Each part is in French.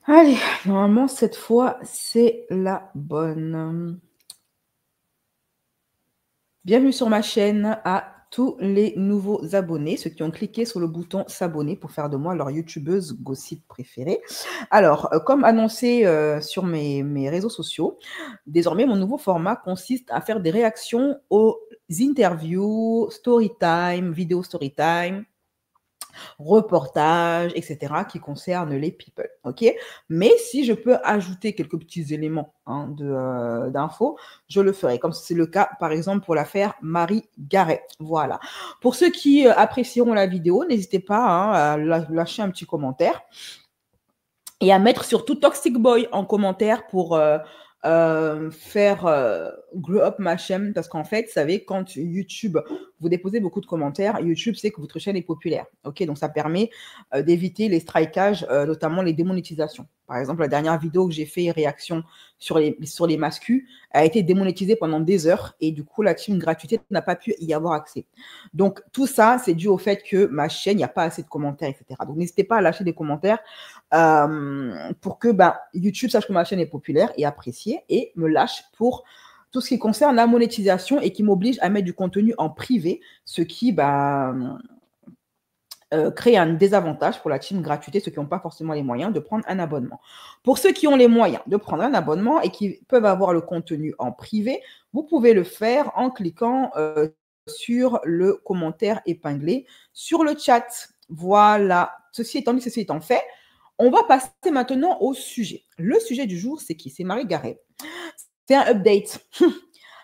Allez, normalement, cette fois, c'est la bonne. Bienvenue sur ma chaîne à tous les nouveaux abonnés, ceux qui ont cliqué sur le bouton s'abonner pour faire de moi leur youtubeuse gossip préférée. Alors, comme annoncé sur mes réseaux sociaux, désormais, mon nouveau format consiste à faire des réactions aux interviews, story time, vidéo story time, reportages, etc., qui concernent les people. Ok. Mais si je peux ajouter quelques petits éléments d'infos, je le ferai, comme c'est le cas, par exemple, pour l'affaire Marie Garret. Voilà. Pour ceux qui apprécieront la vidéo, n'hésitez pas à lâcher un petit commentaire et à mettre surtout Toxic Boy en commentaire pour faire grow up ma chaîne, parce qu'en fait, vous savez, quand YouTube, vous déposez beaucoup de commentaires, YouTube sait que votre chaîne est populaire. Ok, donc ça permet d'éviter les strikages, notamment les démonétisations. Par exemple, la dernière vidéo que j'ai fait, réaction sur les mascus, a été démonétisée pendant des heures et du coup, la team gratuité n'a pas pu y avoir accès. Donc, tout ça, c'est dû au fait que ma chaîne, il n'y a pas assez de commentaires, etc. Donc, n'hésitez pas à lâcher des commentaires pour que YouTube sache que ma chaîne est populaire et appréciée et me lâche pour tout ce qui concerne la monétisation et qui m'oblige à mettre du contenu en privé, ce qui crée un désavantage pour la team gratuité, ceux qui n'ont pas forcément les moyens de prendre un abonnement. Pour ceux qui ont les moyens de prendre un abonnement et qui peuvent avoir le contenu en privé, vous pouvez le faire en cliquant sur le commentaire épinglé sur le chat. Voilà. Ceci étant fait, on va passer maintenant au sujet. Le sujet du jour, c'est qui? C'est Marie Garret. C'est un update.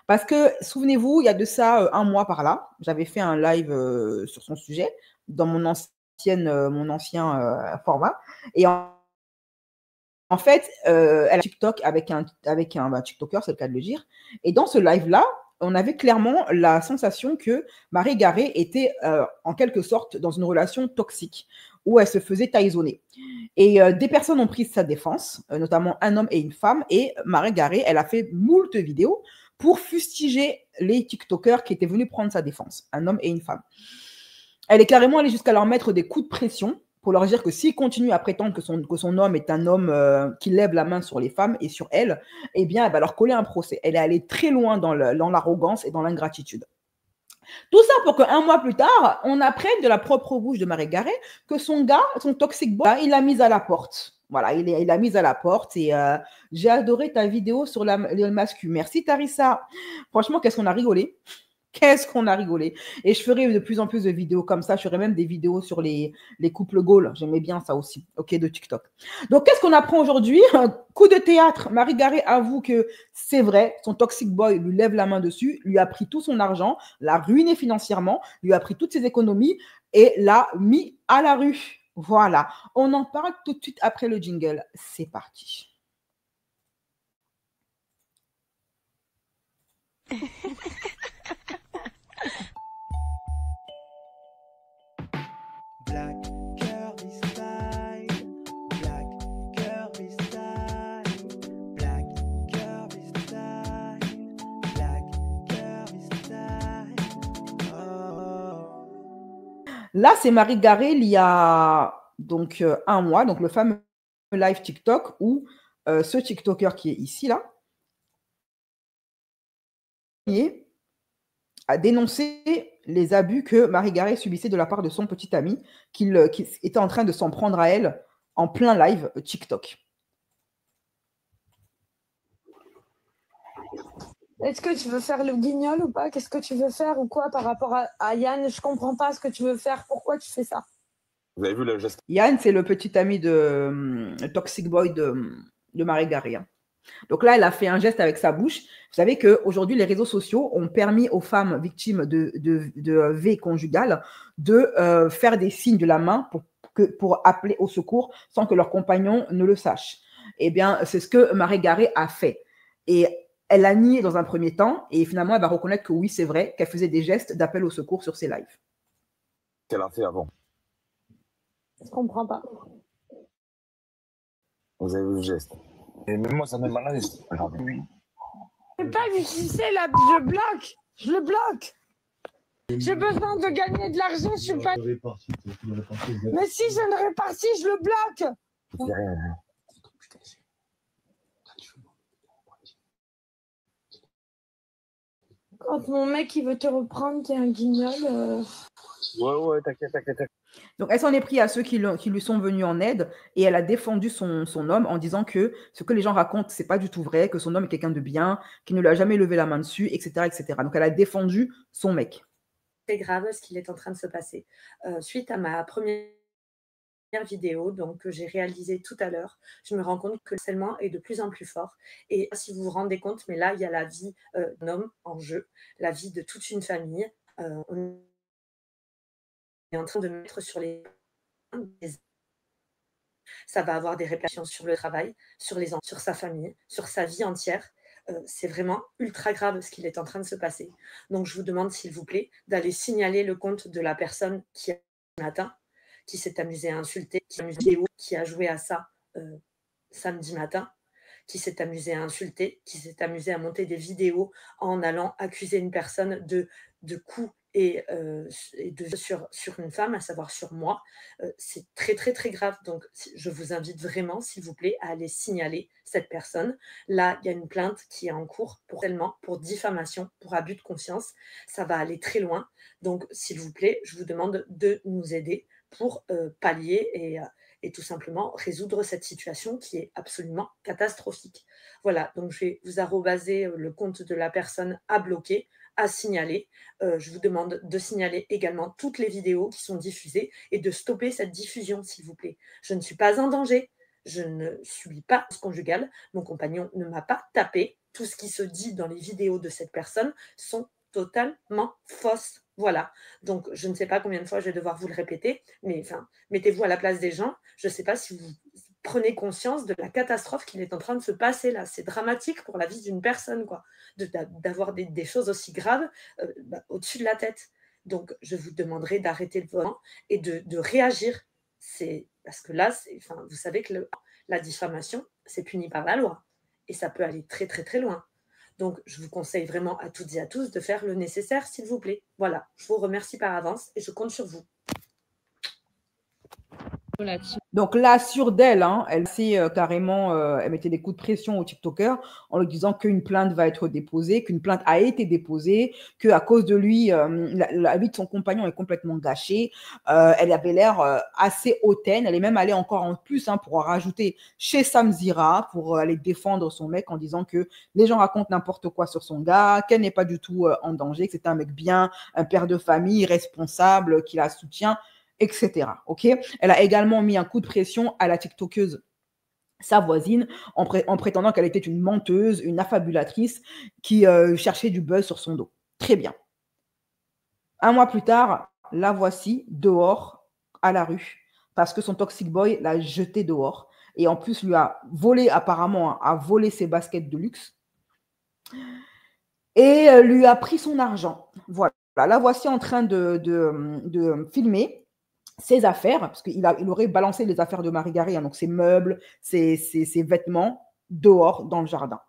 Parce que, souvenez-vous, il y a de ça un mois par là, j'avais fait un live sur son sujet dans mon ancien format. Et en fait, elle a TikTok avec un TikToker, c'est le cas de le dire. Et dans ce live-là, on avait clairement la sensation que Marie Garret était en quelque sorte dans une relation toxique où elle se faisait taïsonner. Et des personnes ont pris sa défense, notamment un homme et une femme. Et Marie Garret, elle a fait moult vidéos pour fustiger les TikTokers qui étaient venus prendre sa défense, un homme et une femme. Elle est carrément allée jusqu'à leur mettre des coups de pression pour leur dire que s'ils continuent à prétendre que son homme est un homme qui lève la main sur les femmes et sur elle, eh bien, elle va leur coller un procès. Elle est allée très loin dans l'arrogance et dans l'ingratitude. Tout ça pour qu'un mois plus tard, on apprenne de la propre bouche de Marie Garret que son gars, son toxic boy, il l'a mise à la porte. Voilà, il l'a mise à la porte et j'ai adoré ta vidéo sur le mascu. Merci Tarissa. Franchement, qu'est-ce qu'on a rigolé. Qu'est-ce qu'on a rigolé. Et je ferai de plus en plus de vidéos comme ça. Je ferai même des vidéos sur les couples Gaules. J'aimais bien ça aussi, ok, de TikTok. Donc, qu'est-ce qu'on apprend aujourd'hui? Un coup de théâtre. Marie Garret avoue que c'est vrai, son toxic boy lui lève la main dessus, lui a pris tout son argent, l'a ruiné financièrement, lui a pris toutes ses économies et l'a mis à la rue. Voilà. On en parle tout de suite après le jingle. C'est parti. Black Kirby style, Black Kirby style, Black Kirby style, Black Kirby style. Oh. Là, c'est Marie Garret il y a donc un mois, donc le fameux live TikTok où ce TikToker qui est ici, là, a dénoncé les abus que Marie Garret subissait de la part de son petit ami qui était en train de s'en prendre à elle en plein live TikTok. Est-ce que tu veux faire le guignol ou pas? Qu'est-ce que tu veux faire ou quoi par rapport à Yann? Je comprends pas ce que tu veux faire. Pourquoi tu fais ça? Vous avez vu le geste? Yann, c'est le petit ami de Toxic Boy de Marie Garret. Hein. Donc là, elle a fait un geste avec sa bouche. Vous savez qu'aujourd'hui, les réseaux sociaux ont permis aux femmes victimes de V conjugal de faire des signes de la main pour appeler au secours sans que leur compagnon ne le sache. Eh bien, c'est ce que Marie Garret a fait. Et elle a nié dans un premier temps et finalement, elle va reconnaître que oui, c'est vrai, qu'elle faisait des gestes d'appel au secours sur ses lives. Qu'elle a fait avant. Je comprends pas. Vous avez vu le geste. Et même moi, ça me met mal à l'aise. Je sais pas vu qui c'est là, je le bloque. Je le bloque. J'ai besoin de gagner de l'argent, je suis pas. Mais si je ne répartis, je le bloque. Je fais rien. Quand mon mec il veut te reprendre, t'es un guignol. Ouais, t'inquiète. Donc, elle s'en est pris à ceux qui lui sont venus en aide et elle a défendu son homme en disant que ce que les gens racontent, c'est pas du tout vrai, que son homme est quelqu'un de bien, qu'il ne lui a jamais levé la main dessus, etc., etc. Donc, elle a défendu son mec. C'est grave ce qu'il est en train de se passer. Suite à ma première vidéo que j'ai réalisée tout à l'heure, je me rends compte que le harcèlement est de plus en plus fort. Et si vous vous rendez compte, mais là, il y a la vie d'un homme en jeu, la vie de toute une famille. On est en train de mettre sur les... Ça va avoir des répercussions sur le travail, sur les enfants, sur sa famille, sur sa vie entière. C'est vraiment ultra grave ce qu'il est en train de se passer. Donc, je vous demande, s'il vous plaît, d'aller signaler le compte de la personne qui a matin, qui s'est amusée à insulter, qui a joué à ça samedi matin, qui s'est amusé à insulter, qui s'est amusé à monter des vidéos en allant accuser une personne de coups et sur une femme, à savoir sur moi. C'est très, très, très grave. Donc, je vous invite vraiment, s'il vous plaît, à aller signaler cette personne. Là, il y a une plainte qui est en cours pour harcèlement, pour diffamation, pour abus de confiance. Ça va aller très loin. Donc, s'il vous plaît, je vous demande de nous aider pour pallier et tout simplement résoudre cette situation qui est absolument catastrophique. Voilà, donc je vais vous arrobaser le compte de la personne à bloquer, à signaler. Je vous demande de signaler également toutes les vidéos qui sont diffusées et de stopper cette diffusion, s'il vous plaît. Je ne suis pas en danger, je ne suis pas conjugale, mon compagnon ne m'a pas tapé. Tout ce qui se dit dans les vidéos de cette personne sont totalement fausses. Voilà, donc je ne sais pas combien de fois je vais devoir vous le répéter, mais enfin, mettez-vous à la place des gens. Je ne sais pas si vous prenez conscience de la catastrophe qu'il est en train de se passer là. C'est dramatique pour la vie d'une personne, quoi, d'avoir des choses aussi graves au-dessus de la tête. Donc, je vous demanderai d'arrêter le volant et de réagir. Parce que là, vous savez que la diffamation, c'est puni par la loi. Et ça peut aller très, très, très loin. Donc, je vous conseille vraiment à toutes et à tous de faire le nécessaire, s'il vous plaît. Voilà, je vous remercie par avance et je compte sur vous. Donc là, sûre d'elle, hein, elle s'est carrément, elle mettait des coups de pression au TikToker en lui disant qu'une plainte va être déposée, qu'une plainte a été déposée, qu'à cause de lui, la vie de son compagnon est complètement gâchée. Elle avait l'air assez hautaine. Elle est même allée encore en plus pour rajouter chez Samzira pour aller défendre son mec en disant que les gens racontent n'importe quoi sur son gars, qu'elle n'est pas du tout en danger, que c'est un mec bien, un père de famille, responsable, qui la soutient, etc. Ok. Elle a également mis un coup de pression à la TikTokeuse, sa voisine, en prétendant qu'elle était une menteuse, une affabulatrice qui cherchait du buzz sur son dos. Très bien. Un mois plus tard, la voici dehors à la rue parce que son toxic boy l'a jetée dehors et en plus lui a volé, apparemment, a volé ses baskets de luxe et lui a pris son argent. Voilà. La voici en train de filmer ses affaires, parce qu'il aurait balancé les affaires de Marie Garé, donc ses meubles, ses vêtements, dehors dans le jardin.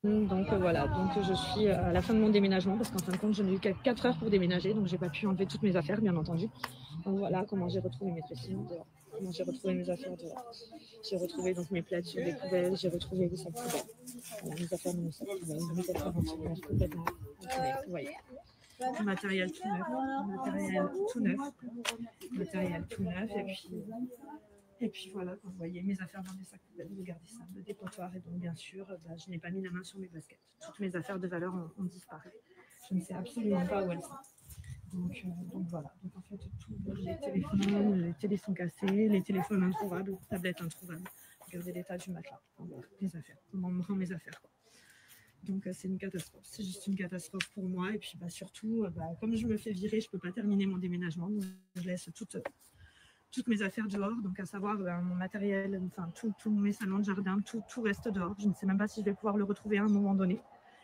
Donc voilà, donc je suis à la fin de mon déménagement, parce qu'en fin de compte, je n'ai eu que 4 heures pour déménager, donc j'ai pas pu enlever toutes mes affaires, bien entendu. Donc voilà comment j'ai retrouvé mes trucs dehors, comment j'ai retrouvé mes affaires dehors. J'ai retrouvé donc mes plaids sur des poubelles, j'ai retrouvé des sacs poubelles. Voilà, mes affaires dans mes sacs poubelles, mes affaires en tiroir complètement. Vous voyez. Du matériel tout neuf, et puis voilà, quand vous voyez mes affaires dans des sacs poubelles, regardez ça, le dépotoir, et donc bien sûr, je n'ai pas mis la main sur mes baskets. Toutes mes affaires de valeur ont disparu. Je ne sais absolument pas où elles sont. Donc voilà, donc en fait, les télés sont cassés, les téléphones introuvables, les tablettes introuvables. Regardez l'état du matelas, mes affaires, comment on me rend mes affaires, quoi. Donc c'est une catastrophe, c'est juste une catastrophe pour moi. Et puis surtout, comme je me fais virer, je ne peux pas terminer mon déménagement. Donc je laisse toutes mes affaires dehors, donc à savoir mon matériel, enfin tous mes salons de jardin, tout reste dehors. Je ne sais même pas si je vais pouvoir le retrouver à un moment donné.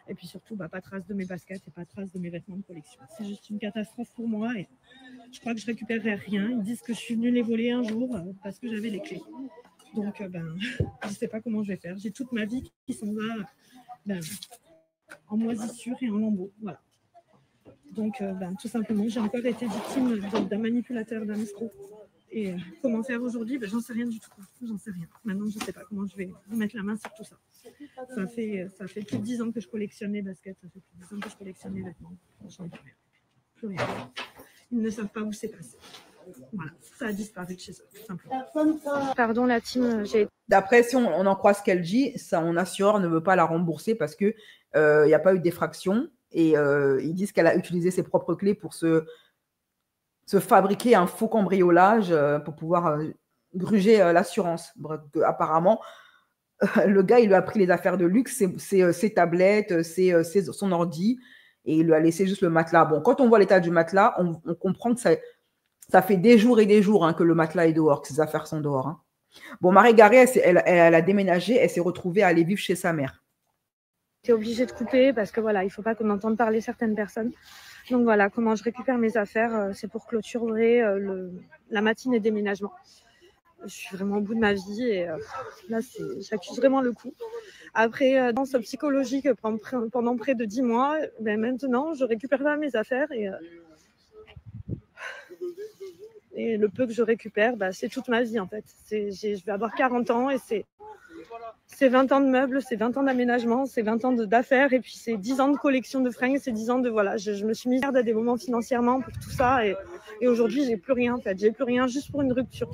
Et puis surtout, pas trace de mes baskets et pas trace de mes vêtements de collection. C'est juste une catastrophe pour moi et je crois que je récupérerai rien. Ils disent que je suis venue les voler un jour parce que j'avais les clés. Donc je ne sais pas comment je vais faire. J'ai toute ma vie qui s'en va en moisissure et en lambeaux. Voilà. Donc tout simplement, j'ai encore été victime d'un manipulateur, d'un escroc. Et comment faire aujourd'hui, j'en sais rien du tout. J'en sais rien. Maintenant, je ne sais pas comment je vais mettre la main sur tout ça. Ça fait plus de 10 ans que je collectionne les baskets. Ça fait plus de 10 ans que je collectionne les vêtements. J'en ai plus rien. Plus rien. Ils ne savent pas où c'est passé. Voilà, ça a disparu de chez eux, tout simplement. Pardon la team, j'ai... D'après, si on en croit ce qu'elle dit, son assureur ne veut pas la rembourser parce qu'il n'y a pas eu d'effraction. Et ils disent qu'elle a utilisé ses propres clés pour se fabriquer un faux cambriolage pour pouvoir gruger l'assurance. Apparemment, le gars, il lui a pris les affaires de luxe, ses tablettes, son ordi, et il lui a laissé juste le matelas. Bon, quand on voit l'état du matelas, on comprend que ça fait des jours et des jours hein, que le matelas est dehors, que ses affaires sont dehors. Hein. Bon, Marie Garé, elle a déménagé, elle s'est retrouvée à aller vivre chez sa mère. J'étais obligée de couper parce que voilà, il ne faut pas qu'on entende parler certaines personnes. Donc voilà, comment je récupère mes affaires, c'est pour clôturer la matinée déménagement. Je suis vraiment au bout de ma vie et là, j'accuse vraiment le coup. Après, dans ce psychologique pendant près de 10 mois, maintenant, je récupère pas mes affaires et le peu que je récupère, c'est toute ma vie en fait. Je vais avoir 40 ans et c'est 20 ans de meubles, c'est 20 ans d'aménagement, c'est 20 ans d'affaires et puis c'est 10 ans de collection de fringues, c'est 10 ans de voilà. Je me suis mise à des moments financièrement pour tout ça et aujourd'hui j'ai plus rien en fait. J'ai plus rien juste pour une rupture.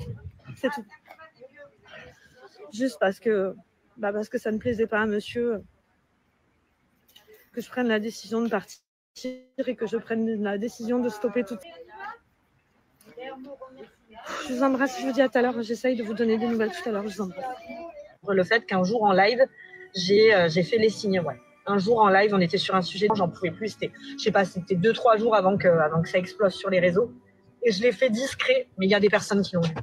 C'est tout. Juste parce que ça ne plaisait pas à monsieur que je prenne la décision de partir et que je prenne la décision de stopper tout. Je vous embrasse, je vous dis à tout à l'heure. J'essaye de vous donner des nouvelles tout à l'heure. Je vous embrasse. Le fait qu'un jour en live, j'ai fait les signes. Ouais. Un jour en live, on était sur un sujet, j'en pouvais plus. C'était 2-3 jours avant que ça explose sur les réseaux. Et je l'ai fait discret, mais il y a des personnes qui l'ont vu.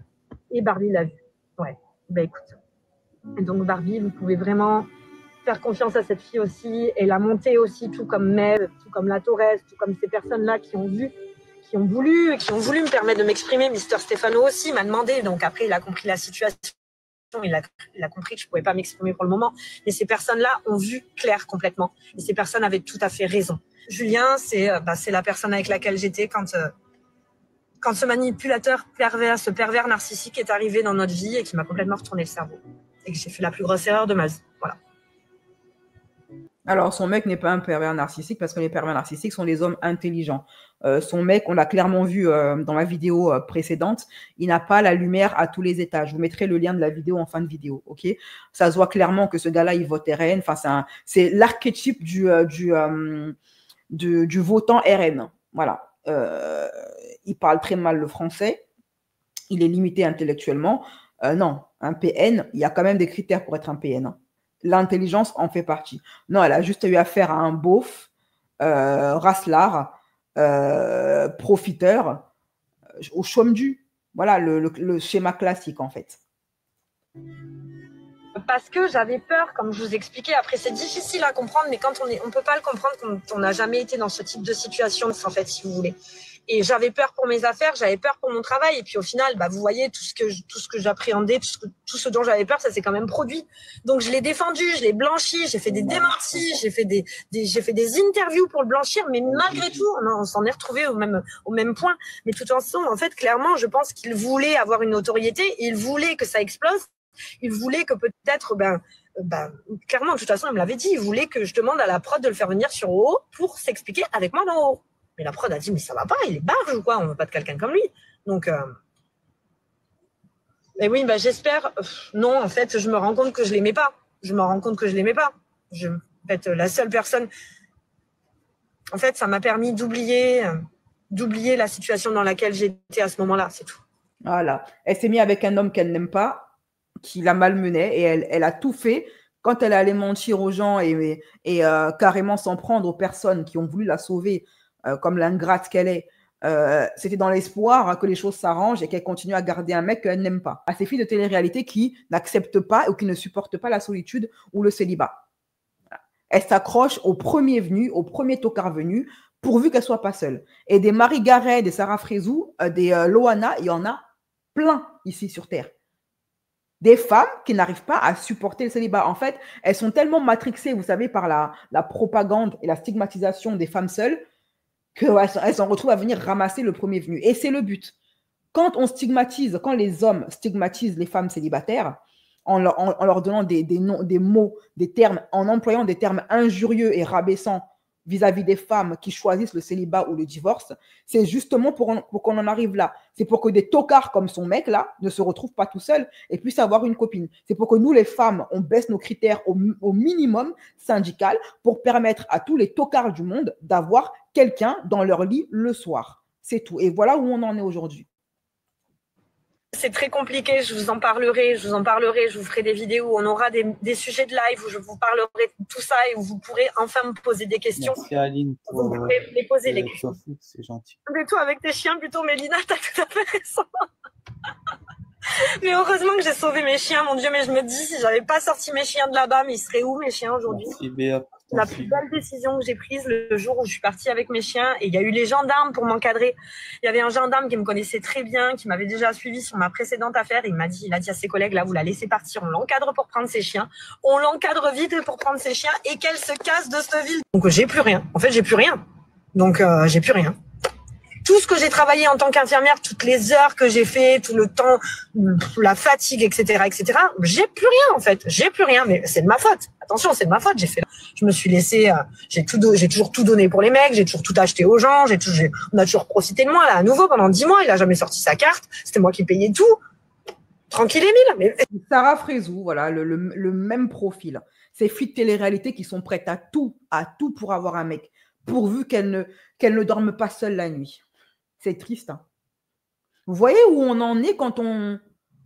Et Barbie l'a vu. Ouais, écoute. Et donc Barbie, vous pouvez vraiment faire confiance à cette fille aussi et la monter aussi, tout comme Mel, tout comme la Torres, tout comme ces personnes-là qui ont vu, qui ont voulu me permettre de m'exprimer. Mister Stefano aussi m'a demandé, donc après il a compris la situation. Il a compris que je ne pouvais pas m'exprimer pour le moment. Mais ces personnes-là ont vu clair complètement. Et ces personnes avaient tout à fait raison. Julien, c'est la personne avec laquelle j'étais quand ce manipulateur pervers, ce pervers narcissique est arrivé dans notre vie et qui m'a complètement retourné le cerveau. Et que j'ai fait la plus grosse erreur de ma vie. Voilà. Alors, son mec n'est pas un pervers narcissique parce que les pervers narcissiques sont des hommes intelligents. Son mec, on l'a clairement vu dans la vidéo précédente, il n'a pas la lumière à tous les étages. Je vous mettrai le lien de la vidéo en fin de vidéo. Ok, ça se voit clairement que ce gars-là, il vote RN. Enfin, c'est l'archétype du votant RN. Voilà. Il parle très mal le français. Il est limité intellectuellement. Non, un PN, il y a quand même des critères pour être un PN. L'intelligence en fait partie. Non, elle a juste eu affaire à un beauf, racelard, profiteur, au chôme dû. Voilà le schéma classique en fait. Parce que j'avais peur, comme je vous expliquais. Après, c'est difficile à comprendre, mais quand on peut pas le comprendre quand on n'a jamais été dans ce type de situation, en fait, si vous voulez. Et j'avais peur pour mes affaires, j'avais peur pour mon travail. Et puis au final, vous voyez, tout ce que j'appréhendais, tout ce dont j'avais peur, ça s'est quand même produit. Donc je l'ai défendu, je l'ai blanchi, j'ai fait des démentis, j'ai fait des interviews pour le blanchir. Mais malgré tout, on s'en est retrouvé au même point. Mais tout ensemble, en fait, clairement, je pense qu'il voulait avoir une notoriété, il voulait que ça explose. Il voulait que peut-être, clairement, de toute façon, il me l'avait dit, il voulait que je demande à la prod de le faire venir sur haut pour s'expliquer avec moi d'en haut. Mais la prod a dit, mais ça va pas, il est barge ou quoi, on veut pas de quelqu'un comme lui. Donc, et oui, j'espère, non, en fait, je me rends compte que je l'aimais pas. En fait, la seule personne, en fait, ça m'a permis d'oublier la situation dans laquelle j'étais à ce moment-là, c'est tout. Voilà. Elle s'est mise avec un homme qu'elle n'aime pas, qui la malmenait et elle a tout fait quand elle allait mentir aux gens et carrément s'en prendre aux personnes qui ont voulu la sauver comme l'ingrate qu'elle est. C'était dans l'espoir que les choses s'arrangent et qu'elle continue à garder un mec qu'elle n'aime pas. À ces filles de télé-réalité qui n'acceptent pas ou qui ne supportent pas la solitude ou le célibat. Elle s'accroche au premier venu, au premier tocard venu, pourvu qu'elle soit pas seule. Et des Marie Garret, des Sarah Frézou, des Loana, il y en a plein ici sur Terre. Des femmes qui n'arrivent pas à supporter le célibat. En fait, elles sont tellement matrixées, vous savez, par la propagande et la stigmatisation des femmes seules qu'elles s'en retrouvent à venir ramasser le premier venu. Et c'est le but. quand les hommes stigmatisent les femmes célibataires en leur donnant des noms, des mots, des termes, en employant des termes injurieux et rabaissants vis-à-vis des femmes qui choisissent le célibat ou le divorce, c'est justement pour qu'on en arrive là. C'est pour que des tocards comme son mec là ne se retrouvent pas tout seuls et puissent avoir une copine. C'est pour que nous, les femmes, on baisse nos critères au minimum syndical pour permettre à tous les tocards du monde d'avoir quelqu'un dans leur lit le soir. C'est tout. Et voilà où on en est aujourd'hui. C'est très compliqué, je vous en parlerai, je vous ferai des vidéos où on aura des sujets de live où je vous parlerai de tout ça et où vous pourrez enfin me poser des questions. Merci Aline pour Vous pourrez me les poser les questions. c'est gentil. Mais toi avec tes chiens plutôt, Mélina, t'as tout à fait raison. Mais heureusement que j'ai sauvé mes chiens, mon Dieu, mais je me dis, si j'avais pas sorti mes chiens de là-bas, mais ils seraient où mes chiens aujourd'hui? Merci Béa. La plus belle décision que j'ai prise le jour où je suis partie avec mes chiens, et il y a eu les gendarmes pour m'encadrer. Il y avait un gendarme qui me connaissait très bien, qui m'avait déjà suivi sur ma précédente affaire. Il a dit à ses collègues, là, vous la laissez partir, on l'encadre pour prendre ses chiens. On l'encadre vite pour prendre ses chiens et qu'elle se casse de cette ville. Donc j'ai plus rien. En fait, j'ai plus rien. Donc j'ai plus rien. Tout ce que j'ai travaillé en tant qu'infirmière, toutes les heures que j'ai fait, tout le temps, la fatigue, etc., j'ai plus rien en fait. J'ai plus rien, mais c'est de ma faute. Attention, c'est de ma faute. Je me suis laissée, j'ai toujours tout donné pour les mecs, j'ai toujours tout acheté aux gens, on a toujours profité de moi là. À nouveau pendant 10 mois, il a jamais sorti sa carte. C'était moi qui payais tout. Tranquille Émile. Mais... Sarah Frézou, voilà, le même profil. Ces filles de télé-réalité qui sont prêtes à tout pour avoir un mec, pourvu qu'elles ne dorment pas seules la nuit. C'est triste. Hein. Vous voyez où on en est quand on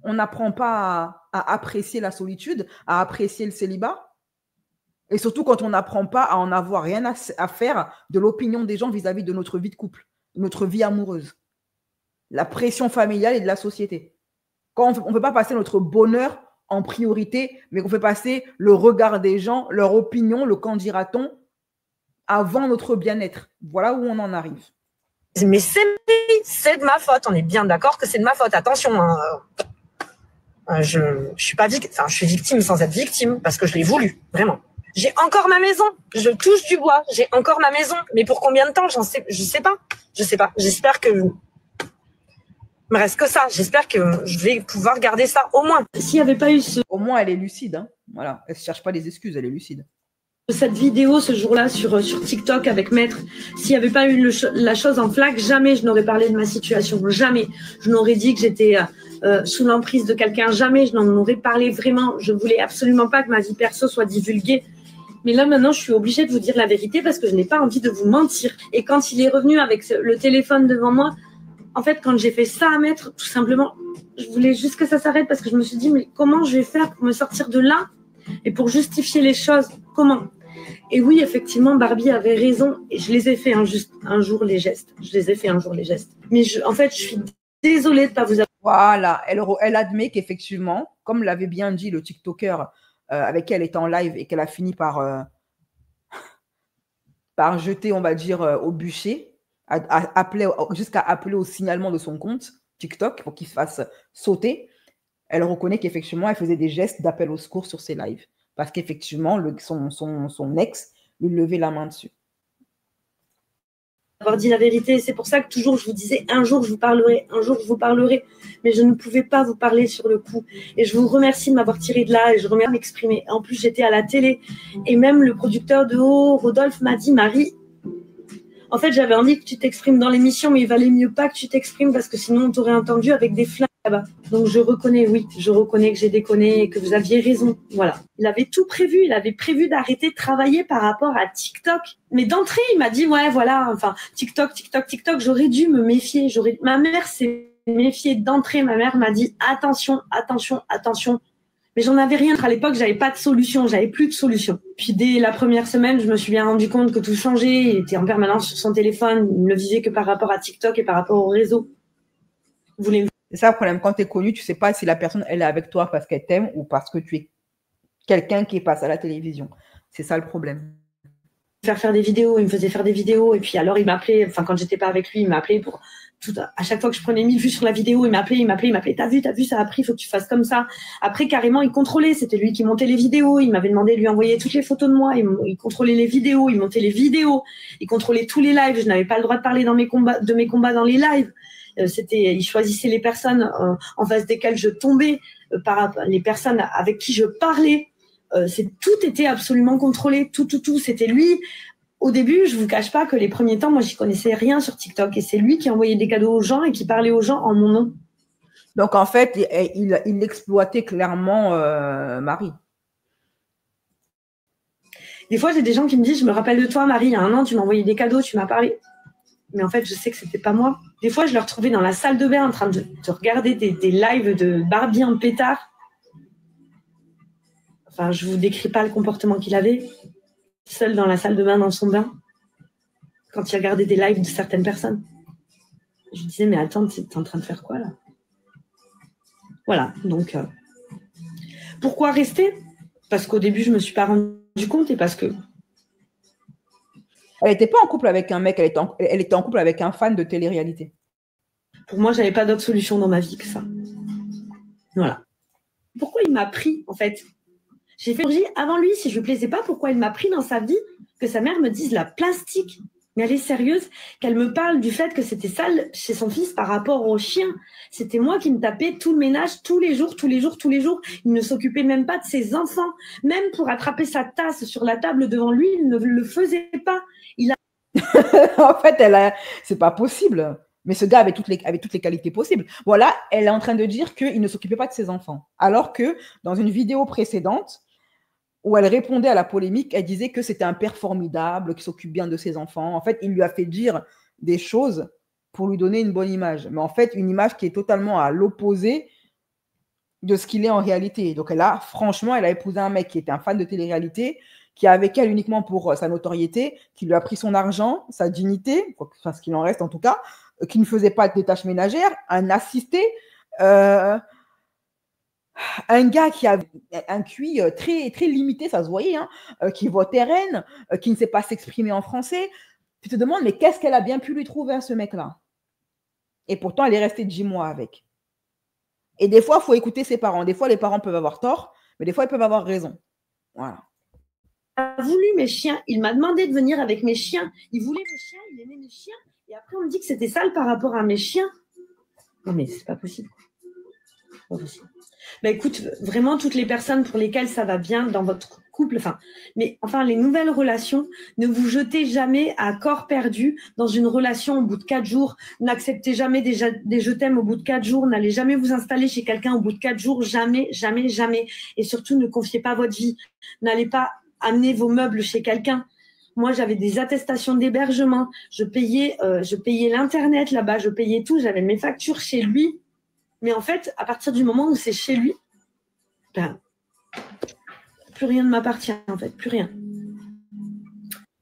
n'apprend pas à apprécier la solitude, à apprécier le célibat? Et surtout quand on n'apprend pas à en avoir rien à faire de l'opinion des gens vis-à-vis de notre vie de couple, notre vie amoureuse. La pression familiale et de la société. Quand on ne peut pas passer notre bonheur en priorité, mais qu'on fait passer le regard des gens, leur opinion, le qu'en dira-t-on, avant notre bien-être. Voilà où on en arrive. Mais c'est de ma faute, on est bien d'accord que c'est de ma faute. Attention, hein. Je suis pas victime, enfin je suis victime sans être victime parce que je l'ai voulu, vraiment. J'ai encore ma maison, je touche du bois, j'ai encore ma maison, mais pour combien de temps, je sais pas. J'espère que il me reste que ça. J'espère que je vais pouvoir garder ça au moins. S'il n'y avait pas eu au moins elle est lucide, hein. Voilà, elle ne cherche pas des excuses, elle est lucide. Cette vidéo ce jour-là sur TikTok avec Maître, s'il n'y avait pas eu la chose en flaque, jamais je n'aurais parlé de ma situation, jamais. Je n'aurais dit que j'étais sous l'emprise de quelqu'un, jamais je n'en aurais parlé vraiment. Je voulais absolument pas que ma vie perso soit divulguée. Mais là maintenant, je suis obligée de vous dire la vérité parce que je n'ai pas envie de vous mentir. Et quand il est revenu avec le téléphone devant moi, en fait, quand j'ai fait ça à Maître, tout simplement, je voulais juste que ça s'arrête parce que je me suis dit, mais comment je vais faire pour me sortir de là et pour justifier les choses? Comment? Et oui, effectivement, Barbie avait raison. Et je les ai fait un jour, les gestes. Je les ai fait un jour, les gestes. Mais en fait, je suis désolée de ne pas vous avoir... Voilà, elle admet qu'effectivement, comme l'avait bien dit le TikToker avec qui elle était en live et qu'elle a fini par jeter, on va dire, au bûcher, jusqu'à appeler au signalement de son compte TikTok pour qu'il se fasse sauter, elle reconnaît qu'effectivement, elle faisait des gestes d'appel au secours sur ses lives. Parce qu'effectivement, son ex lui levait la main dessus. Avoir dit la vérité, c'est pour ça que toujours je vous disais un jour je vous parlerai, mais je ne pouvais pas vous parler sur le coup. Et je vous remercie de m'avoir tiré de là et je remercie de m'exprimer. En plus, j'étais à la télé et même le producteur de haut, Rodolphe, m'a dit, Marie, en fait, j'avais envie que tu t'exprimes dans l'émission, mais il valait mieux pas que tu t'exprimes parce que sinon on t'aurait entendu avec des flingues là-bas. Donc je reconnais que j'ai déconné et que vous aviez raison. Voilà. Il avait tout prévu. Il avait prévu d'arrêter de travailler par rapport à TikTok. Mais d'entrée, il m'a dit, ouais, voilà, enfin, TikTok, j'aurais dû me méfier. Ma mère s'est méfiée d'entrée. Ma mère m'a dit, attention. Mais j'en avais rien. À l'époque, j'avais pas de solution. J'avais plus de solution. Puis dès la première semaine, je me suis bien rendu compte que tout changeait. Il était en permanence sur son téléphone. Il ne le vivait que par rapport à TikTok et par rapport au réseau. C'est ça le problème. Quand tu es connu, tu ne sais pas si la personne elle est avec toi parce qu'elle t'aime ou parce que tu es quelqu'un qui passe à la télévision. C'est ça le problème. Il me faisait faire des vidéos. Et puis alors, il m'appelait, enfin, quand j'étais pas avec lui, il m'appelait pour tout. À chaque fois que je prenais 1000 vues sur la vidéo, il m'appelait. T'as vu, ça a pris, il faut que tu fasses comme ça. Après, carrément, il contrôlait. C'était lui qui montait les vidéos. Il m'avait demandé de lui envoyer toutes les photos de moi. Il contrôlait les vidéos. Il montait les vidéos. Il contrôlait tous les lives. Je n'avais pas le droit de parler de mes combats dans les lives. Il choisissait les personnes en face desquelles je tombais, les personnes avec qui je parlais. Tout était absolument contrôlé. Tout. C'était lui. Au début, je ne vous cache pas que les premiers temps, moi, je connaissais rien sur TikTok. Et c'est lui qui envoyait des cadeaux aux gens et qui parlait aux gens en mon nom. Donc, en fait, il exploitait clairement Marie. Des fois, j'ai des gens qui me disent, je me rappelle de toi, Marie, il y a 1 an, tu m'as envoyé des cadeaux, tu m'as parlé. Mais en fait, je sais que c'était pas moi. Des fois, je le retrouvais dans la salle de bain en train de regarder des lives de Barbie en pétard. Enfin, je vous décris pas le comportement qu'il avait, seul dans la salle de bain, dans son bain, quand il regardait des lives de certaines personnes. Je lui disais, mais attends, t'es en train de faire quoi, là? Voilà, donc... pourquoi rester? Parce qu'au début, je me suis pas rendu compte et parce que... Elle n'était pas en couple avec un mec, elle était en couple avec un fan de télé-réalité. Pour moi, j'avais pas d'autre solution dans ma vie que ça. Voilà. Pourquoi il m'a pris, en fait? J'ai fait avant lui, si je ne plaisais pas, pourquoi il m'a pris dans sa vie, que sa mère me dise la plastique. Mais elle est sérieuse, qu'elle me parle du fait que c'était sale chez son fils par rapport au chien. C'était moi qui me tapais tout le ménage tous les jours. Il ne s'occupait même pas de ses enfants. Même pour attraper sa tasse sur la table devant lui, il ne le faisait pas. En fait, c'est pas possible. Mais ce gars avait toutes les qualités possibles. Voilà, elle est en train de dire qu'il ne s'occupait pas de ses enfants. Alors que dans une vidéo précédente, où elle répondait à la polémique, elle disait que c'était un père formidable, qui s'occupe bien de ses enfants. En fait, il lui a fait dire des choses pour lui donner une bonne image. Mais en fait, une image qui est totalement à l'opposé de ce qu'il est en réalité. Donc franchement, elle a épousé un mec qui était un fan de télé-réalité, qui est avec elle uniquement pour sa notoriété, qui lui a pris son argent, sa dignité, enfin ce qu'il en reste en tout cas, qui ne faisait pas de tâches ménagères, un assisté, un gars qui a un QI très, très limité, ça se voyait, hein, qui vote RN, qui ne sait pas s'exprimer en français. Tu te demandes, mais qu'est-ce qu'elle a bien pu lui trouver à ce mec-là? Et pourtant, elle est restée 10 mois avec. Et des fois, il faut écouter ses parents. Des fois, les parents peuvent avoir tort, mais des fois, ils peuvent avoir raison. Voilà. Il a voulu mes chiens. Il m'a demandé de venir avec mes chiens. Il voulait mes chiens, il aimait mes chiens. Et après, on me dit que c'était sale par rapport à mes chiens. Non, mais c'est pas possible. Pas possible. Bah, écoute, vraiment, toutes les personnes pour lesquelles ça va bien dans votre couple, les nouvelles relations, ne vous jetez jamais à corps perdu dans une relation au bout de 4 jours. N'acceptez jamais des je t'aime au bout de 4 jours. N'allez jamais vous installer chez quelqu'un au bout de 4 jours. Jamais, jamais, jamais. Et surtout, ne confiez pas votre vie. N'allez pas amener vos meubles chez quelqu'un. Moi, j'avais des attestations d'hébergement. Je payais l'Internet là-bas. Je payais tout. J'avais mes factures chez lui. Mais en fait, à partir du moment où c'est chez lui, plus rien ne m'appartient, en fait, plus rien.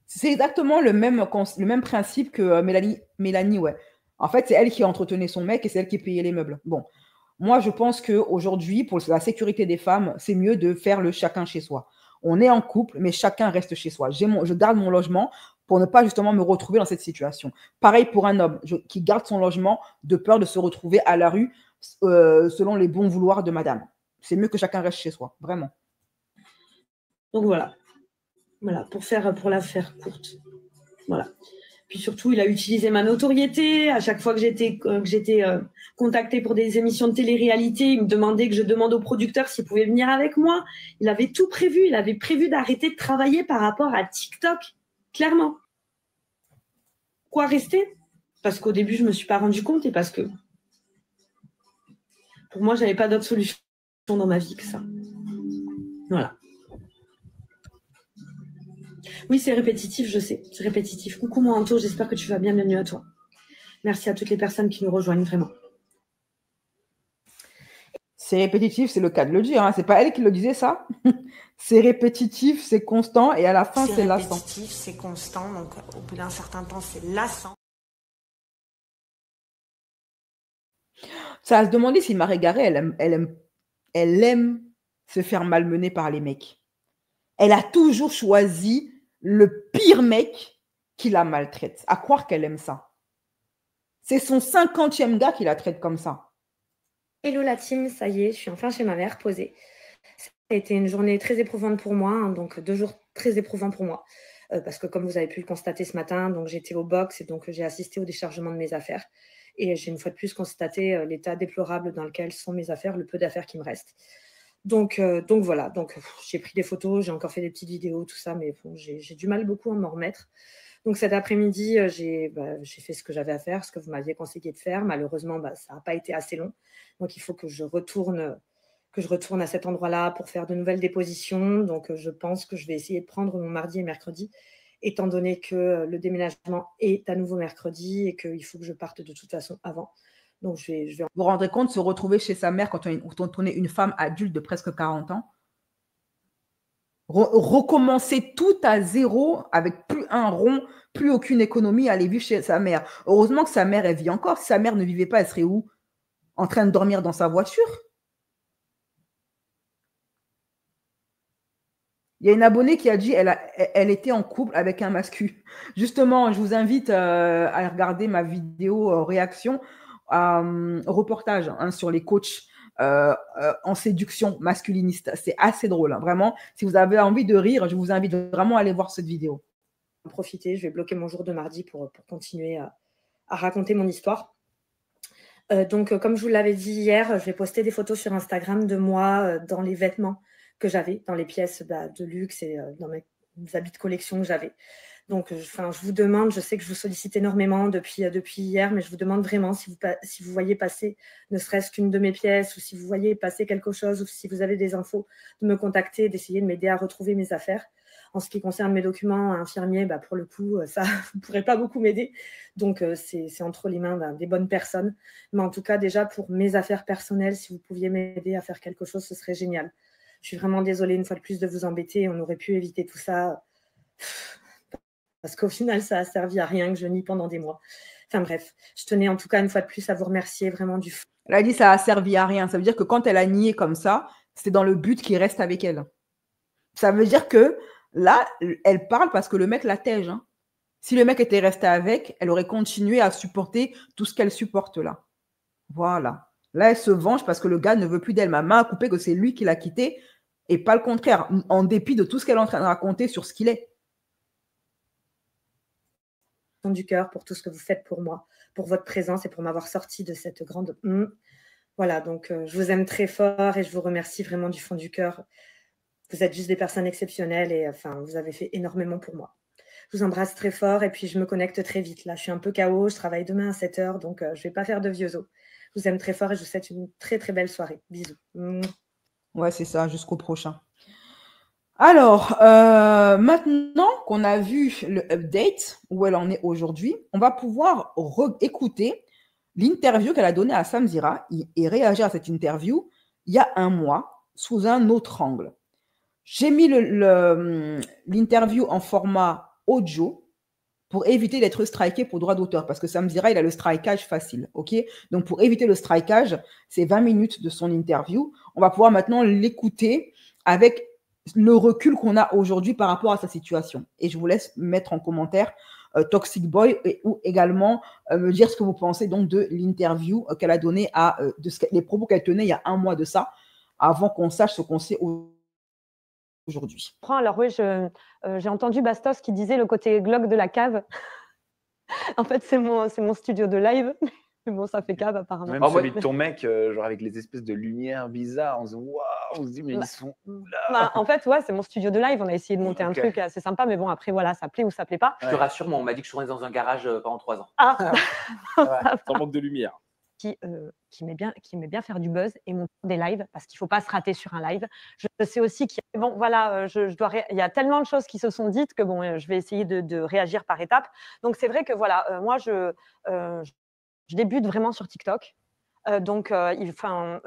C'est exactement le même principe que Mélanie, ouais. En fait, c'est elle qui entretenait son mec et c'est elle qui payait les meubles. Bon, moi, je pense qu'aujourd'hui, pour la sécurité des femmes, c'est mieux de faire le chacun chez soi. On est en couple, mais chacun reste chez soi. Je garde mon logement pour ne pas justement me retrouver dans cette situation. Pareil pour un homme qui garde son logement de peur de se retrouver à la rue selon les bons vouloirs de madame. C'est mieux que chacun reste chez soi, vraiment. Donc voilà, pour la faire courte. Voilà. Puis surtout, il a utilisé ma notoriété. À chaque fois que j'étais contactée pour des émissions de télé-réalité, il me demandait que je demande au producteur s'il pouvait venir avec moi. Il avait tout prévu. Il avait prévu d'arrêter de travailler par rapport à TikTok, clairement. Quoi rester? Parce qu'au début, je ne me suis pas rendu compte et parce que pour moi, je n'avais pas d'autre solution dans ma vie que ça. Voilà. Oui, c'est répétitif, je sais. C'est répétitif. Coucou, moi, Anto, j'espère que tu vas bien. Bienvenue à toi. Merci à toutes les personnes qui nous rejoignent, vraiment. C'est répétitif, c'est le cas de le dire. Hein. C'est pas elle qui le disait, ça. C'est répétitif, c'est constant, et à la fin, c'est lassant. C'est répétitif, c'est constant, donc au bout d'un certain temps, c'est lassant. Ça a se demander si Marie Garé, elle aime se faire malmener par les mecs. Elle a toujours choisi le pire mec qui la maltraite. À croire qu'elle aime ça. C'est son 50e gars qui la traite comme ça. Hello la team, ça y est, je suis enfin chez ma mère, posée. Ça a été une journée très éprouvante pour moi, hein, donc 2 jours très éprouvants pour moi. Parce que comme vous avez pu le constater ce matin, donc j'étais au box et donc j'ai assisté au déchargement de mes affaires. Et j'ai une fois de plus constaté l'état déplorable dans lequel sont mes affaires, le peu d'affaires qui me restent. Donc voilà, j'ai pris des photos, j'ai encore fait des petites vidéos, tout ça, mais bon, j'ai du mal beaucoup à m'en remettre. Donc cet après-midi, j'ai fait ce que j'avais à faire, ce que vous m'aviez conseillé de faire. Malheureusement, ça n'a pas été assez long. Donc il faut que je retourne à cet endroit-là pour faire de nouvelles dépositions. Donc je pense que je vais essayer de prendre mon mardi et mercredi, étant donné que le déménagement est à nouveau mercredi et qu'il faut que je parte de toute façon avant. Donc je vais... Vous vous rendrez compte, se retrouver chez sa mère quand on est une femme adulte de presque 40 ans, recommencer tout à zéro avec plus un rond, plus aucune économie, aller vivre chez sa mère. Heureusement que sa mère, elle vit encore. Si sa mère ne vivait pas, elle serait où? En train de dormir dans sa voiture. Il y a une abonnée qui a dit elle était en couple avec un mascu. Justement, je vous invite à regarder ma vidéo réaction reportage sur les coachs en séduction masculiniste. C'est assez drôle, hein. Vraiment. Si vous avez envie de rire, je vous invite vraiment à aller voir cette vidéo. Profiter, je vais bloquer mon jour de mardi pour continuer à raconter mon histoire. Donc, comme je vous l'avais dit hier, je vais poster des photos sur Instagram de moi dans les vêtements que j'avais, dans les pièces de luxe et dans mes habits de collection que j'avais. Donc, je vous demande, je sais que je vous sollicite énormément depuis hier, mais je vous demande vraiment si vous voyez passer ne serait-ce qu'une de mes pièces ou si vous voyez passer quelque chose ou si vous avez des infos, de me contacter, d'essayer de m'aider à retrouver mes affaires. En ce qui concerne mes documents infirmiers, pour le coup, ça, vous ne pourrez pas beaucoup m'aider. Donc, c'est entre les mains des bonnes personnes. Mais en tout cas, déjà, pour mes affaires personnelles, si vous pouviez m'aider à faire quelque chose, ce serait génial. Je suis vraiment désolée une fois de plus de vous embêter. On aurait pu éviter tout ça. Parce qu'au final, ça a servi à rien que je nie pendant des mois. Enfin bref, je tenais en tout cas une fois de plus à vous remercier vraiment du fond. Elle a dit ça a servi à rien. Ça veut dire que quand elle a nié comme ça, c'était dans le but qu'il reste avec elle. Ça veut dire que là, elle parle parce que le mec la tège. Hein. Si le mec était resté avec, elle aurait continué à supporter tout ce qu'elle supporte là. Voilà. Là, elle se venge parce que le gars ne veut plus d'elle. Ma main a coupé que c'est lui qui l'a quittée et pas le contraire, en dépit de tout ce qu'elle est en train de raconter sur ce qu'il est. Du cœur pour tout ce que vous faites pour moi, pour votre présence et pour m'avoir sorti de cette grande... Voilà, donc je vous aime très fort et je vous remercie vraiment du fond du cœur. Vous êtes juste des personnes exceptionnelles et vous avez fait énormément pour moi. Je vous embrasse très fort et puis je me connecte très vite. Là, je suis un peu KO, je travaille demain à 7 h, donc je ne vais pas faire de vieux os. Je vous aime très fort et je vous souhaite une très très belle soirée. Bisous. Ouais, c'est ça, jusqu'au prochain. Alors, maintenant qu'on a vu le update, où elle en est aujourd'hui, on va pouvoir écouter l'interview qu'elle a donnée à Samzira et réagir à cette interview il y a un mois sous un autre angle. J'ai mis l'interview en format audio pour éviter d'être striké pour droit d'auteur, parce que Samzira, il a le strikage facile, ok? Donc, pour éviter le strikage, c'est 20 minutes de son interview. On va pouvoir maintenant l'écouter avec le recul qu'on a aujourd'hui par rapport à sa situation. Et je vous laisse mettre en commentaire Toxic Boy ou également me dire ce que vous pensez donc de l'interview qu'elle a donnée les propos qu'elle tenait il y a un mois de ça, avant qu'on sache ce qu'on sait aujourd'hui. Alors oui, j'ai entendu Bastos qui disait le côté glauque de la cave. En fait, c'est mon studio de live. Mais bon, ça fait cave apparemment. Même celui de ton mec, genre avec les espèces de lumières bizarres, on se dit waouh, on se dit mais ils sont où là? En fait, ouais, c'est mon studio de live. On a essayé de monter un truc assez sympa, mais bon, après voilà, ça plaît ou ça plaît pas. Je te rassure, moi, on m'a dit que je serais dans un garage pendant 3 ans. Ah. Sans manque de lumière. Qui aimait bien faire du buzz et monter des lives parce qu'il ne faut pas se rater sur un live. Je sais aussi qu'il y a, bon, voilà, il y a tellement de choses qui se sont dites que bon, je vais essayer de réagir par étapes. Donc c'est vrai que voilà, moi je débute vraiment sur TikTok. Donc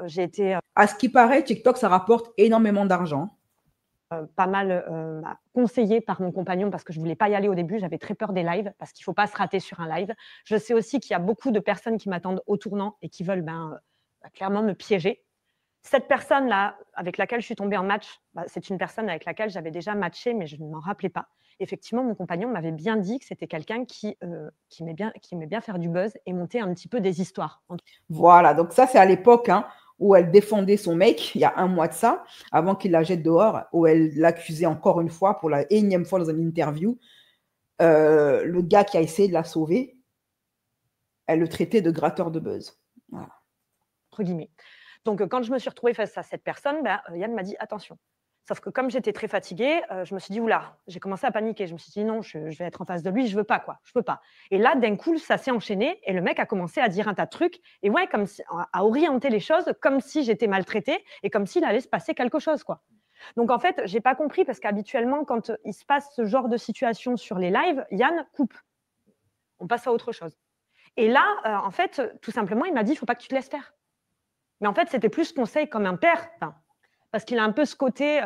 j'ai été à ce qui paraît, TikTok ça rapporte énormément d'argent. Pas mal conseillée par mon compagnon parce que je ne voulais pas y aller au début. J'avais très peur des lives parce qu'il ne faut pas se rater sur un live. Je sais aussi qu'il y a beaucoup de personnes qui m'attendent au tournant et qui veulent clairement me piéger. Cette personne-là, avec laquelle je suis tombée en match, c'est une personne avec laquelle j'avais déjà matché, mais je ne m'en rappelais pas. Effectivement, mon compagnon m'avait bien dit que c'était quelqu'un qui aimait bien faire du buzz et monter un petit peu des histoires. Voilà, donc ça, c'est à l'époque où elle défendait son mec, il y a un mois de ça, avant qu'il la jette dehors, où elle l'accusait encore une fois, pour la énième fois dans une interview, le gars qui a essayé de la sauver. Elle le traitait de gratteur de buzz. Voilà. Entre guillemets. Donc, quand je me suis retrouvée face à cette personne, Yann m'a dit attention. Sauf que comme j'étais très fatiguée, je me suis dit oula, j'ai commencé à paniquer. Je me suis dit non, je vais être en face de lui, je veux pas quoi, je peux pas. Et là, d'un coup, ça s'est enchaîné et le mec a commencé à dire un tas de trucs et ouais, comme si, à orienter les choses comme si j'étais maltraitée et comme s'il allait se passer quelque chose quoi. Donc en fait, j'ai pas compris parce qu'habituellement, quand il se passe ce genre de situation sur les lives, Yann coupe. On passe à autre chose. Et là, en fait, tout simplement, il m'a dit il faut pas que tu te laisses faire. Mais en fait, c'était plus conseil comme un père. Parce qu'il a un peu ce côté,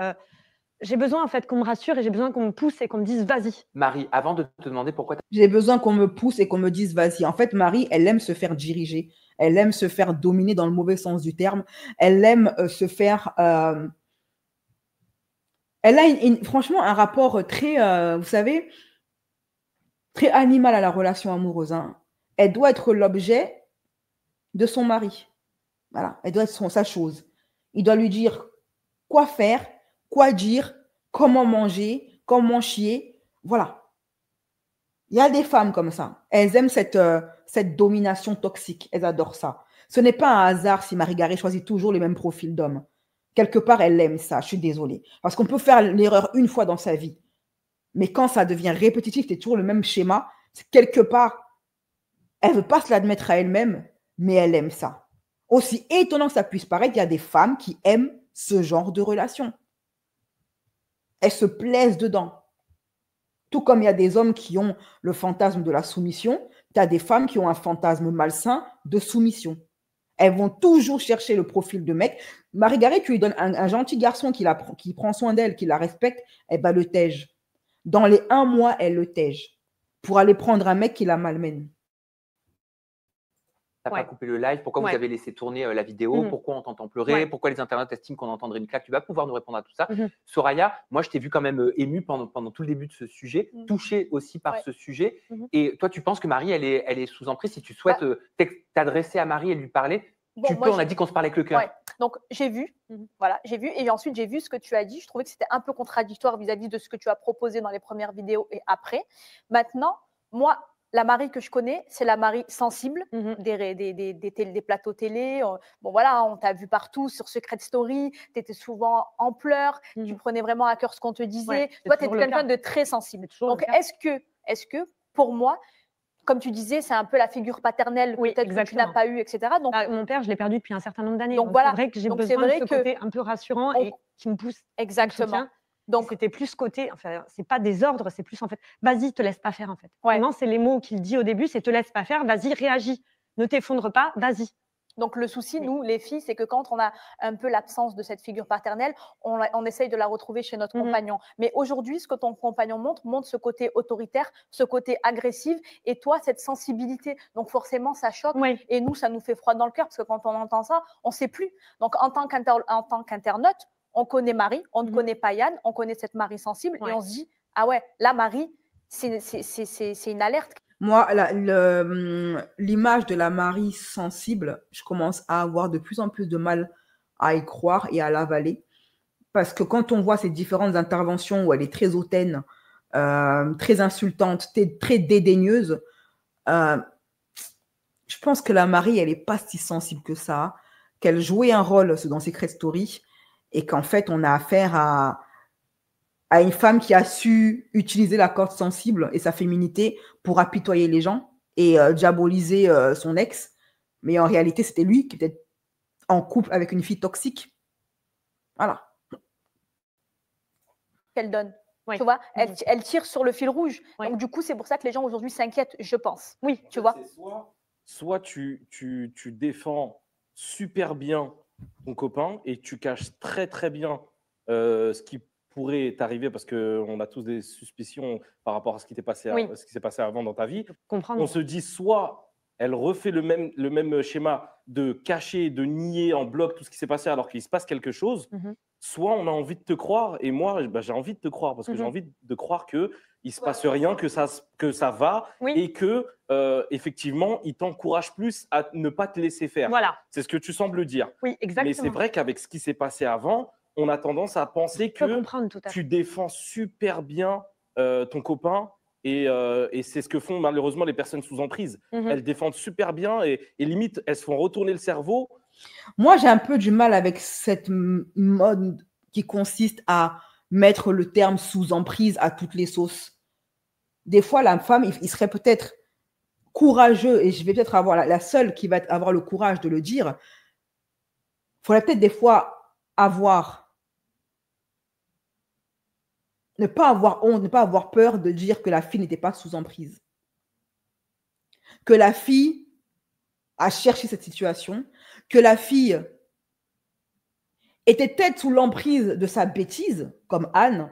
j'ai besoin en fait qu'on me rassure et j'ai besoin qu'on me pousse et qu'on me dise vas-y. Marie, avant de te demander pourquoi J'ai besoin qu'on me pousse et qu'on me dise vas-y. En fait, Marie, elle aime se faire diriger. Elle aime se faire dominer dans le mauvais sens du terme. Elle aime se faire... Elle a franchement un rapport très, vous savez, très animal à la relation amoureuse. Hein. Elle doit être l'objet de son mari. Voilà, elle doit être sa chose. Il doit lui dire quoi faire, quoi dire, comment manger, comment chier. Voilà. Il y a des femmes comme ça. Elles aiment cette domination toxique. Elles adorent ça. Ce n'est pas un hasard si Marie Garé choisit toujours les mêmes profils d'hommes. Quelque part, elle aime ça. Je suis désolée. Parce qu'on peut faire l'erreur une fois dans sa vie. Mais quand ça devient répétitif, c'est toujours le même schéma. Quelque part, elle ne veut pas se l'admettre à elle-même, mais elle aime ça. Aussi étonnant que ça puisse paraître, il y a des femmes qui aiment ce genre de relation. Elles se plaisent dedans. Tout comme il y a des hommes qui ont le fantasme de la soumission, tu as des femmes qui ont un fantasme malsain de soumission. Elles vont toujours chercher le profil de mec. Marie Garé, tu lui donnes un gentil garçon qui prend soin d'elle, qui la respecte, elle va le tège. Dans les 1 mois, elle le tège pour aller prendre un mec qui la malmène. Tu n'as pas coupé le live, pourquoi vous avez laissé tourner la vidéo, pourquoi on t'entend pleurer, pourquoi les internautes estiment qu'on entendrait une claque. Tu vas pouvoir nous répondre à tout ça. Soraya, moi, je t'ai vu quand même émue pendant tout le début de ce sujet, touchée aussi par ce sujet. Et toi, tu penses que Marie, elle est sous emprise. Si tu souhaites t'adresser à Marie et lui parler, tu peux, on a dit qu'on se parlait avec le cœur. Ouais. Donc, j'ai vu, voilà, j'ai vu. Et ensuite, j'ai vu ce que tu as dit. Je trouvais que c'était un peu contradictoire vis-à-vis de ce que tu as proposé dans les premières vidéos et après. Maintenant, moi, la Marie que je connais, c'est la Marie sensible des plateaux télé. Bon, voilà, on t'a vu partout sur Secret Story. Tu étais souvent en pleurs. Tu prenais vraiment à cœur ce qu'on te disait. Toi, tu étais quelqu'un de très sensible. Donc, est-ce que, pour moi, comme tu disais, c'est un peu la figure paternelle peut-être que tu n'as pas eu, etc. Donc, mon père, je l'ai perdu depuis un certain nombre d'années. Donc, voilà. C'est vrai que j'ai besoin de ce côté un peu rassurant et qui me pousse. Exactement. Donc, c'était plus côté, enfin, c'est pas des ordres, c'est plus en fait, vas-y, te laisse pas faire en fait. Vraiment, c'est les mots qu'il dit au début, c'est te laisse pas faire, vas-y, réagis, ne t'effondre pas, vas-y. Donc, le souci, nous, les filles, c'est que quand on a un peu l'absence de cette figure paternelle, on essaye de la retrouver chez notre compagnon. Mais aujourd'hui, ce que ton compagnon montre ce côté autoritaire, ce côté agressif, et toi, cette sensibilité. Donc, forcément, ça choque. Et nous, ça nous fait froid dans le cœur, parce que quand on entend ça, on ne sait plus. Donc, en tant qu'internaute, on connaît Marie, on ne connaît pas Yann, on connaît cette Marie sensible, et on se dit, ah ouais, là, Marie, c'est une alerte. Moi, l'image de la Marie sensible, je commence à avoir de plus en plus de mal à y croire et à l'avaler. Parce que quand on voit ces différentes interventions où elle est très hautaine, très insultante, très dédaigneuse, je pense que la Marie, elle n'est pas si sensible que ça, qu'elle jouait un rôle dans Secret Story et qu'en fait, on a affaire à une femme qui a su utiliser la corde sensible et sa féminité pour apitoyer les gens et diaboliser son ex. Mais en réalité, c'était lui qui était en couple avec une fille toxique. Voilà. Qu'elle donne. Tu vois, elle tire sur le fil rouge. Donc, du coup, c'est pour ça que les gens aujourd'hui s'inquiètent, je pense. Oui, tu vois. Soit tu défends super bien ton copain et tu caches très, très bien ce qui pourrait t'arriver parce qu'on a tous des suspicions par rapport à ce qui s'est passé avant dans ta vie. On se dit soit elle refait le même schéma de cacher, de nier en bloc tout ce qui s'est passé alors qu'il se passe quelque chose, soit on a envie de te croire et moi j'ai envie de te croire parce que j'ai envie de croire qu'il ne se passe rien, que ça va et que effectivement il t'encourage plus à ne pas te laisser faire. Voilà. C'est ce que tu sembles dire. Oui, exactement. Mais c'est vrai qu'avec ce qui s'est passé avant, on a tendance à penser que tu défends super bien ton copain Et c'est ce que font malheureusement les personnes sous emprise. Elles défendent super bien et limite, elles se font retourner le cerveau. Moi, j'ai un peu du mal avec cette mode qui consiste à mettre le terme sous emprise à toutes les sauces. Des fois, la femme, il serait peut-être courageux, et je vais peut-être avoir la seule qui va avoir le courage de le dire. Il faudrait peut-être des fois ne pas avoir honte, ne pas avoir peur de dire que la fille n'était pas sous emprise. Que la fille a cherché cette situation, que la fille était peut-être sous l'emprise de sa bêtise, comme Anne,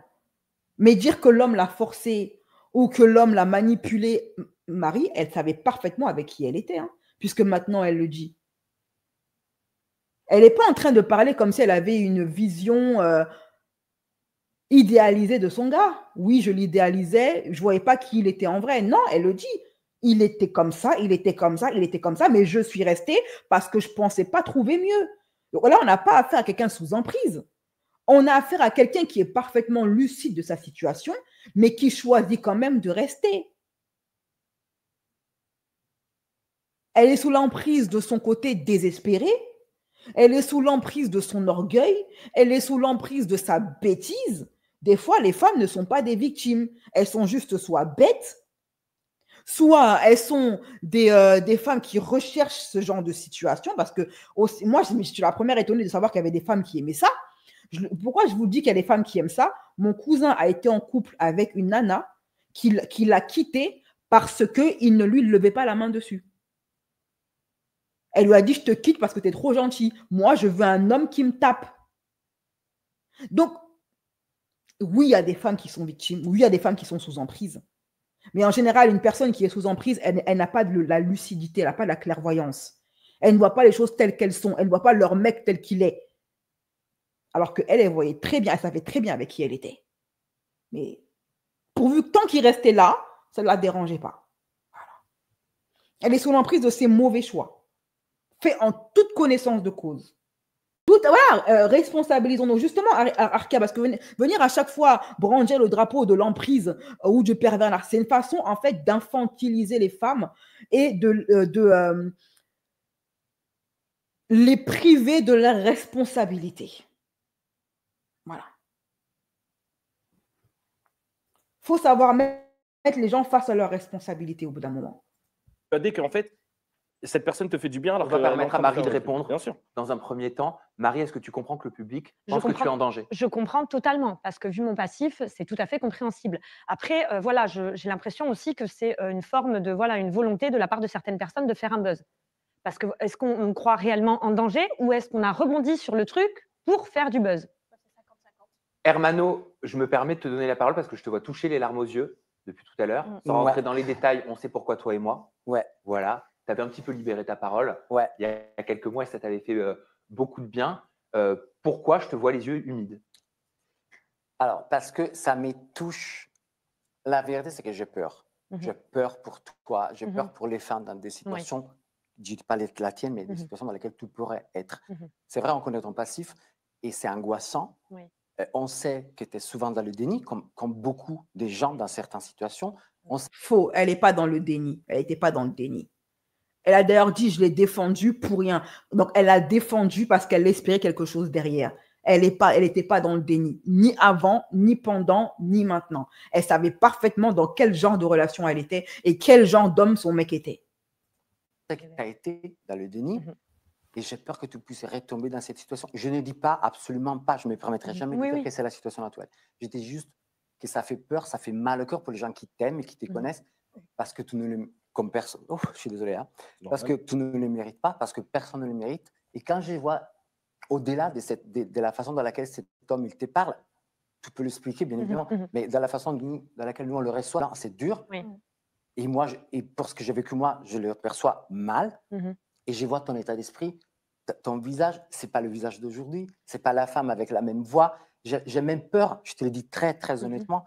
mais dire que l'homme l'a forcée ou que l'homme l'a manipulée, Marie, elle savait parfaitement avec qui elle était, hein, puisque maintenant elle le dit. Elle n'est pas en train de parler comme si elle avait une vision idéalisée de son gars. Oui, je l'idéalisais, je ne voyais pas qui il était en vrai. Non, elle le dit. Il était comme ça, il était comme ça, il était comme ça, mais je suis restée parce que je ne pensais pas trouver mieux. Donc là, on n'a pas affaire à quelqu'un sous emprise. On a affaire à quelqu'un qui est parfaitement lucide de sa situation, mais qui choisit quand même de rester. Elle est sous l'emprise de son côté désespéré. Elle est sous l'emprise de son orgueil. Elle est sous l'emprise de sa bêtise. Des fois, les femmes ne sont pas des victimes. Elles sont juste soit bêtes, soit elles sont des femmes qui recherchent ce genre de situation. Parce que moi, je suis la première étonnée de savoir qu'il y avait des femmes qui aimaient ça. Pourquoi je vous dis qu'il y a des femmes qui aiment ça? Mon cousin a été en couple avec une nana qui l'a quitté parce qu'il ne lui levait pas la main dessus. Elle lui a dit, je te quitte parce que tu es trop gentil. Moi, je veux un homme qui me tape. Donc, oui, il y a des femmes qui sont victimes. Oui, il y a des femmes qui sont sous emprise. Mais en général, une personne qui est sous emprise, elle n'a pas de la lucidité, elle n'a pas de la clairvoyance. Elle ne voit pas les choses telles qu'elles sont. Elle ne voit pas leur mec tel qu'il est. Alors qu'elle, elle voyait très bien, elle savait très bien avec qui elle était. Mais pourvu que tant qu'il restait là, ça ne la dérangeait pas. Voilà. Elle est sous l'emprise de ses mauvais choix. Fait en toute connaissance de cause. Voilà, responsabilisons-nous. Justement, Arkia, parce que venir à chaque fois brandir le drapeau de l'emprise ou du pervers, c'est une façon en fait d'infantiliser les femmes et de les priver de leur responsabilité. Voilà. Il faut savoir mettre les gens face à leurs responsabilités au bout d'un moment. Dès qu'en fait, cette personne te fait du bien. Alors on va permettre à Marie de répondre. Bien sûr. Dans un premier temps, Marie, est-ce que tu comprends que le public pense que tu es en danger? Je comprends totalement, parce que vu mon passif, c'est tout à fait compréhensible. Après, voilà, j'ai l'impression aussi que c'est une forme de, voilà, une volonté de la part de certaines personnes de faire un buzz. Parce que est-ce qu'on croit réellement en danger ou est-ce qu'on a rebondi sur le truc pour faire du buzz? Hermano, je me permets de te donner la parole parce que je te vois toucher les larmes aux yeux depuis tout à l'heure. Sans rentrer dans les détails, on sait pourquoi toi et moi. Ouais. Voilà. Tu avais un petit peu libéré ta parole. Ouais. Il y a quelques mois, ça t'avait fait beaucoup de bien. Pourquoi je te vois les yeux humides? Alors, parce que ça me touche. La vérité, c'est que j'ai peur. J'ai peur pour toi. J'ai peur pour les femmes dans des situations, je ne dis pas la tienne, mais des situations dans lesquelles tu pourrais être. C'est vrai, on connaît ton passif et c'est angoissant. On sait que tu es souvent dans le déni, comme beaucoup de gens dans certaines situations. Faux, elle n'est pas dans le déni. Elle n'était pas dans le déni. Elle a d'ailleurs dit, je l'ai défendue pour rien. Donc, elle a défendu parce qu'elle espérait quelque chose derrière. Elle n'était pas dans le déni, ni avant, ni pendant, ni maintenant. Elle savait parfaitement dans quel genre de relation elle était et quel genre d'homme son mec était. Tu as été dans le déni et j'ai peur que tu puisses retomber dans cette situation. Je ne dis pas, absolument pas, je ne me permettrai jamais de dire que c'est la situation actuelle. Je dis juste que ça fait peur, ça fait mal au cœur pour les gens qui t'aiment et qui te connaissent parce que tu ne le... Comme personne, je suis désolé, hein, parce que tu ne le mérites pas, parce que personne ne le mérite. Et quand je vois au-delà de la façon dans laquelle cet homme il te parle, tu peux l'expliquer bien évidemment, mais dans la façon dans laquelle nous on le reçoit, c'est dur. Et moi, et pour ce que j'ai vécu moi, je le perçois mal. Et je vois ton état d'esprit, ton visage, c'est pas le visage d'aujourd'hui, c'est pas la femme avec la même voix. J'ai même peur, je te le dis très très honnêtement,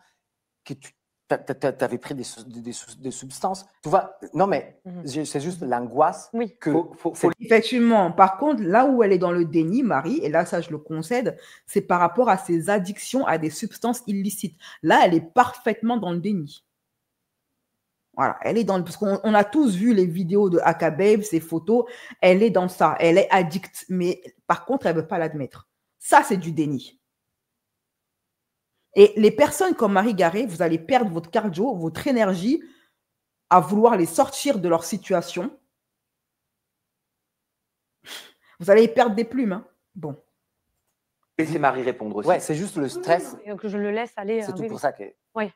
que tu avais pris des substances. Tu vois, non mais c'est juste l'angoisse que... Effectivement. Par contre, là où elle est dans le déni, Marie, et là ça je le concède, c'est par rapport à ses addictions à des substances illicites. Là, elle est parfaitement dans le déni. Voilà, elle est dans parce qu'on a tous vu les vidéos de Aka Babe, ses photos, elle est dans ça, elle est addicte, mais par contre, elle ne veut pas l'admettre. Ça, c'est du déni. Et les personnes comme Marie Garé, vous allez perdre votre cardio, votre énergie à vouloir les sortir de leur situation. Vous allez perdre des plumes. Hein. Bon. Laissez Marie répondre aussi. Ouais, c'est juste le stress. Que je le laisse aller. C'est tout oui, pour oui. ça que. Oui.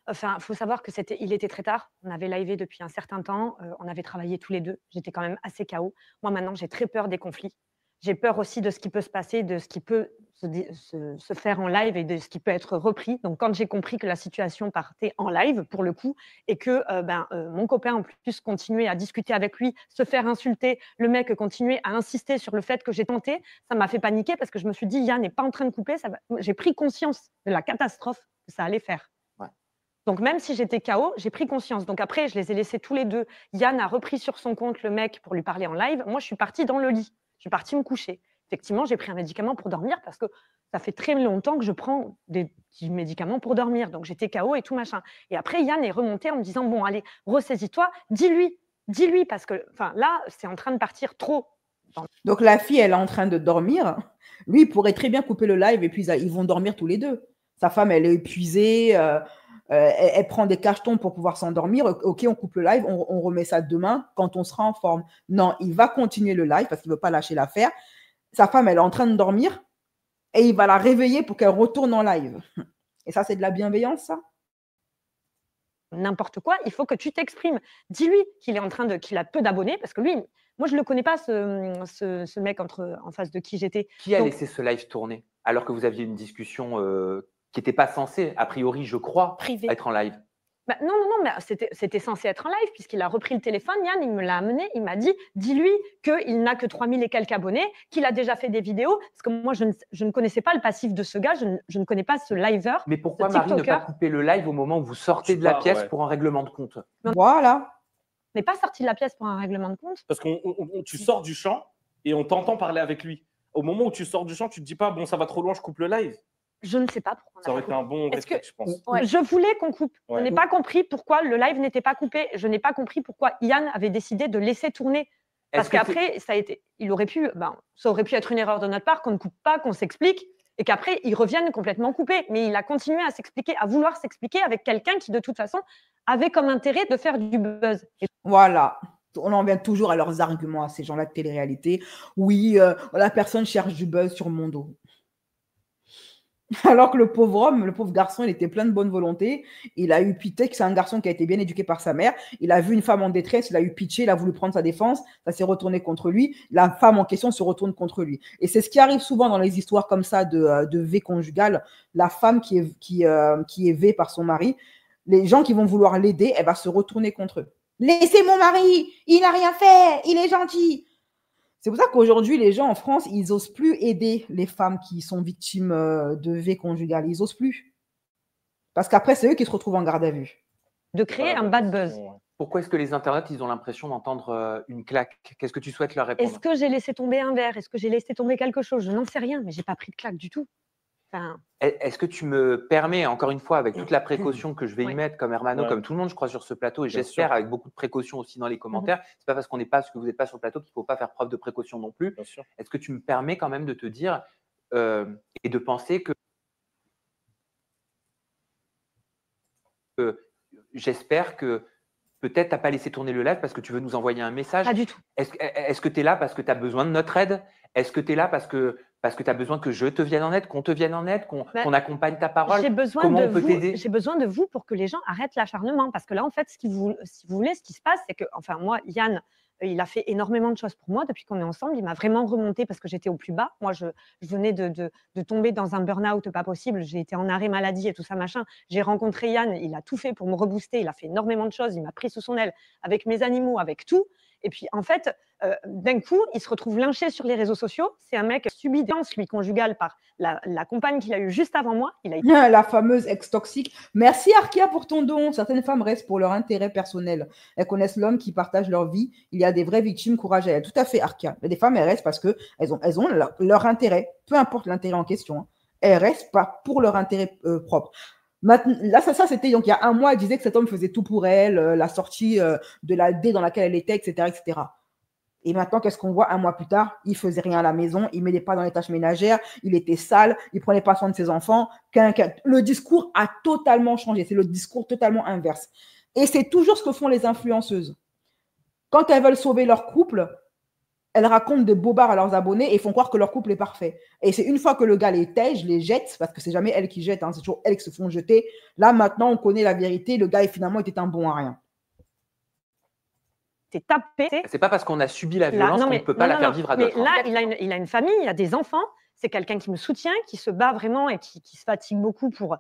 Enfin, il faut savoir que il était très tard. On avait livé depuis un certain temps. On avait travaillé tous les deux. J'étais quand même assez KO. Moi, maintenant, j'ai très peur des conflits. J'ai peur aussi de ce qui peut se passer, de ce qui peut se faire en live et de ce qui peut être repris. Donc, quand j'ai compris que la situation partait en live, pour le coup, et que mon copain, en plus, continuait à discuter avec lui, se faire insulter, le mec continuait à insister sur le fait que j'ai tenté, ça m'a fait paniquer parce que je me suis dit, Yann n'est pas en train de couper. J'ai pris conscience de la catastrophe que ça allait faire. Ouais. Donc, même si j'étais KO, j'ai pris conscience. Donc, après, je les ai laissés tous les deux. Yann a repris sur son compte le mec pour lui parler en live. Moi, je suis partie dans le lit. Je suis partie me coucher. Effectivement, j'ai pris un médicament pour dormir parce que ça fait très longtemps que je prends des petits médicaments pour dormir. Donc, j'étais KO et tout machin. Et après, Yann est remonté en me disant, bon, allez, ressaisis-toi, dis-lui, parce que là, c'est en train de partir trop. Donc, la fille, elle est en train de dormir. Lui, il pourrait très bien couper le live et puis ils vont dormir tous les deux. Sa femme, elle est épuisée. Elle prend des cachetons pour pouvoir s'endormir. Ok, on coupe le live, on remet ça demain quand on sera en forme. Non, il va continuer le live parce qu'il ne veut pas lâcher l'affaire. Sa femme, elle est en train de dormir et il va la réveiller pour qu'elle retourne en live. Et ça, c'est de la bienveillance, ça? N'importe quoi, il faut que tu t'exprimes. Dis-lui qu'il a peu d'abonnés parce que lui, moi, je ne le connais pas, ce mec en face de qui j'étais. Qui a laissé ce live tourner alors que vous aviez une discussion qui n'était pas censée, a priori, je crois, être en live? Non, mais c'était censé être en live puisqu'il a repris le téléphone. Yann, il me l'a amené, il m'a dit, dis-lui qu'il n'a que 3000 et quelques abonnés, qu'il a déjà fait des vidéos. Parce que moi, je ne connaissais pas le passif de ce gars, je ne connais pas ce liver. Mais pourquoi, Marie, ne pas couper le live au moment où vous sortez de la pièce pour un règlement de compte? Voilà. On n'est pas sorti de la pièce pour un règlement de compte. Parce que tu sors du champ et on t'entend parler avec lui. Au moment où tu sors du champ, tu ne te dis pas, bon, ça va trop loin, je coupe le live. Je ne sais pas pourquoi. Ça aurait été un bon réflexe, je pense. Je voulais qu'on coupe. Ouais. Je n'ai pas compris pourquoi le live n'était pas coupé. Je n'ai pas compris pourquoi Yann avait décidé de laisser tourner. Parce qu'après, ça aurait pu être une erreur de notre part, qu'on ne coupe pas, qu'on s'explique, et qu'après, ils reviennent complètement coupés. Mais il a continué à s'expliquer, à vouloir s'expliquer avec quelqu'un qui, de toute façon, avait comme intérêt de faire du buzz. Voilà. On en vient toujours à leurs arguments, à ces gens-là de télé-réalité. Oui, la personne cherche du buzz sur mon dos. Alors que le pauvre homme, le pauvre garçon, il était plein de bonne volonté. Il a eu pitié, que c'est un garçon qui a été bien éduqué par sa mère. Il a vu une femme en détresse, il a eu pitié, il a voulu prendre sa défense. Ça s'est retourné contre lui. La femme en question se retourne contre lui. Et c'est ce qui arrive souvent dans les histoires comme ça de V conjugale. La femme qui est V par son mari, les gens qui vont vouloir l'aider, elle va se retourner contre eux. Laissez mon mari, il n'a rien fait, il est gentil. C'est pour ça qu'aujourd'hui, les gens en France, ils n'osent plus aider les femmes qui sont victimes de V conjugales. Ils n'osent plus. Parce qu'après, c'est eux qui se retrouvent en garde à vue. De créer un bad buzz. Pourquoi est-ce que les internautes, ils ont l'impression d'entendre une claque? Qu'est-ce que tu souhaites leur répondre? Est-ce que j'ai laissé tomber un verre? Est-ce que j'ai laissé tomber quelque chose? Je n'en sais rien, mais je n'ai pas pris de claque du tout. Est-ce que tu me permets, encore une fois, avec toute la précaution que je vais y mettre, comme Hermano, comme tout le monde, je crois, sur ce plateau, et j'espère avec beaucoup de précaution aussi dans les commentaires, c'est pas parce qu'on n'est pas, parce que vous n'êtes pas sur le plateau qu'il ne faut pas faire preuve de précaution non plus. Est-ce que tu me permets quand même de te dire et de penser que j'espère que peut-être tu n'as pas laissé tourner le live parce que tu veux nous envoyer un message? Pas du tout. Est-ce que tu es là parce que tu as besoin de notre aide? Est-ce que tu es là parce que tu as besoin que je te vienne en aide, qu'on te vienne en aide, qu'on accompagne ta parole? Comment on peut t'aider? J'ai besoin de vous pour que les gens arrêtent l'acharnement. Parce que là, en fait, si vous voulez, ce qui se passe, c'est que, moi, Yann, il a fait énormément de choses pour moi depuis qu'on est ensemble. Il m'a vraiment remonté parce que j'étais au plus bas. Moi, je venais de tomber dans un burn-out pas possible. J'ai été en arrêt maladie et tout ça, machin. J'ai rencontré Yann. Il a tout fait pour me rebooster. Il a fait énormément de choses. Il m'a pris sous son aile avec mes animaux, avec tout. Et puis, en fait, d'un coup, il se retrouve lynché sur les réseaux sociaux. C'est un mec subi des violences, lui, conjugales par la compagne qu'il a eue juste avant moi. La fameuse ex-toxique. Merci, Arkia, pour ton don. Certaines femmes restent pour leur intérêt personnel. Elles connaissent l'homme qui partage leur vie. Il y a des vraies victimes, courage à elles. Tout à fait, Arkia. Mais des femmes, elles restent parce qu'elles ont leur intérêt. Peu importe l'intérêt en question. Elles restent pas pour leur intérêt propre. Maintenant, là, ça c'était donc il y a un mois, elle disait que cet homme faisait tout pour elle, la sortie de la D dans laquelle elle était, etc., etc. Et maintenant, qu'est-ce qu'on voit un mois plus tard? Il faisait rien à la maison, il ne mettait pas dans les tâches ménagères, il était sale, il prenait pas soin de ses enfants. Le discours a totalement changé. C'est le discours totalement inverse. Et c'est toujours ce que font les influenceuses. Quand elles veulent sauver leur couple, elles racontent des bobards à leurs abonnés et font croire que leur couple est parfait. Et c'est une fois que le gars les tège, les jette, parce que c'est jamais elles qui jettent, hein, c'est toujours elles qui se font jeter. Là, maintenant, on connaît la vérité. Le gars, finalement, était un bon à rien. C'est tapé. C'est pas parce qu'on a subi la violence qu'on ne peut pas la faire vivre à d'autres. Mais là, il a une famille, il a des enfants. C'est quelqu'un qui me soutient, qui se bat vraiment et qui se fatigue beaucoup pour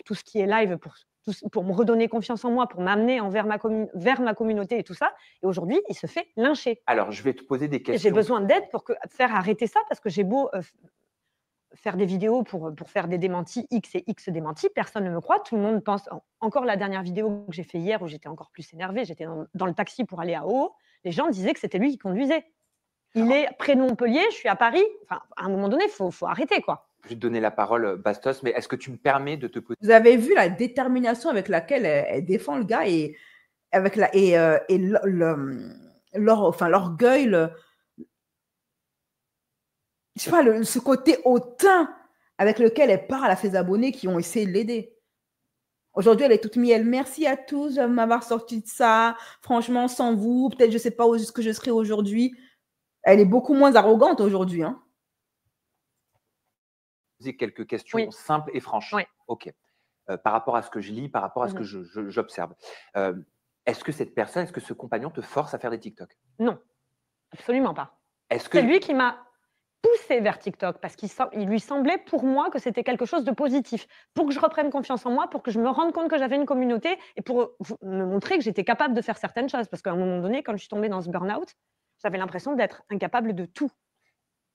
tout ce qui est live, pour me redonner confiance en moi, pour m'amener vers ma communauté et tout ça. Et aujourd'hui, il se fait lyncher. Alors, je vais te poser des questions. J'ai besoin d'aide pour faire arrêter ça, parce que j'ai beau faire des vidéos pour faire des démentis, X et X démentis, personne ne me croit, tout le monde pense. Encore la dernière vidéo que j'ai fait hier, où j'étais encore plus énervée, j'étais dans le taxi pour aller à Haut, les gens disaient que c'était lui qui conduisait. Il est près de Montpellier, je suis à Paris. Enfin, à un moment donné, il faut arrêter, quoi. Je vais te donner la parole, Bastos, mais est-ce que tu me permets de te poser... Vous avez vu la détermination avec laquelle elle défend le gars et avec l'orgueil, je sais pas, ce côté hautain avec lequel elle parle à ses abonnés qui ont essayé de l'aider. Aujourd'hui, elle est toute mielle. Merci à tous de m'avoir sorti de ça. Franchement, sans vous, peut-être je ne sais pas où ce que je serais aujourd'hui. Elle est beaucoup moins arrogante aujourd'hui. Hein. Poser quelques questions simples et franches. Oui. Ok. Par rapport à ce que je lis, par rapport à ce que j'observe. Est-ce que cette personne, est-ce que ce compagnon te force à faire des TikTok? Non, absolument pas. Est-ce que... C'est lui qui m'a poussé vers TikTok, parce qu'il lui semblait pour moi que c'était quelque chose de positif, pour que je reprenne confiance en moi, pour que je me rende compte que j'avais une communauté et pour me montrer que j'étais capable de faire certaines choses. Parce qu'à un moment donné, quand je suis tombée dans ce burn-out, j'avais l'impression d'être incapable de tout.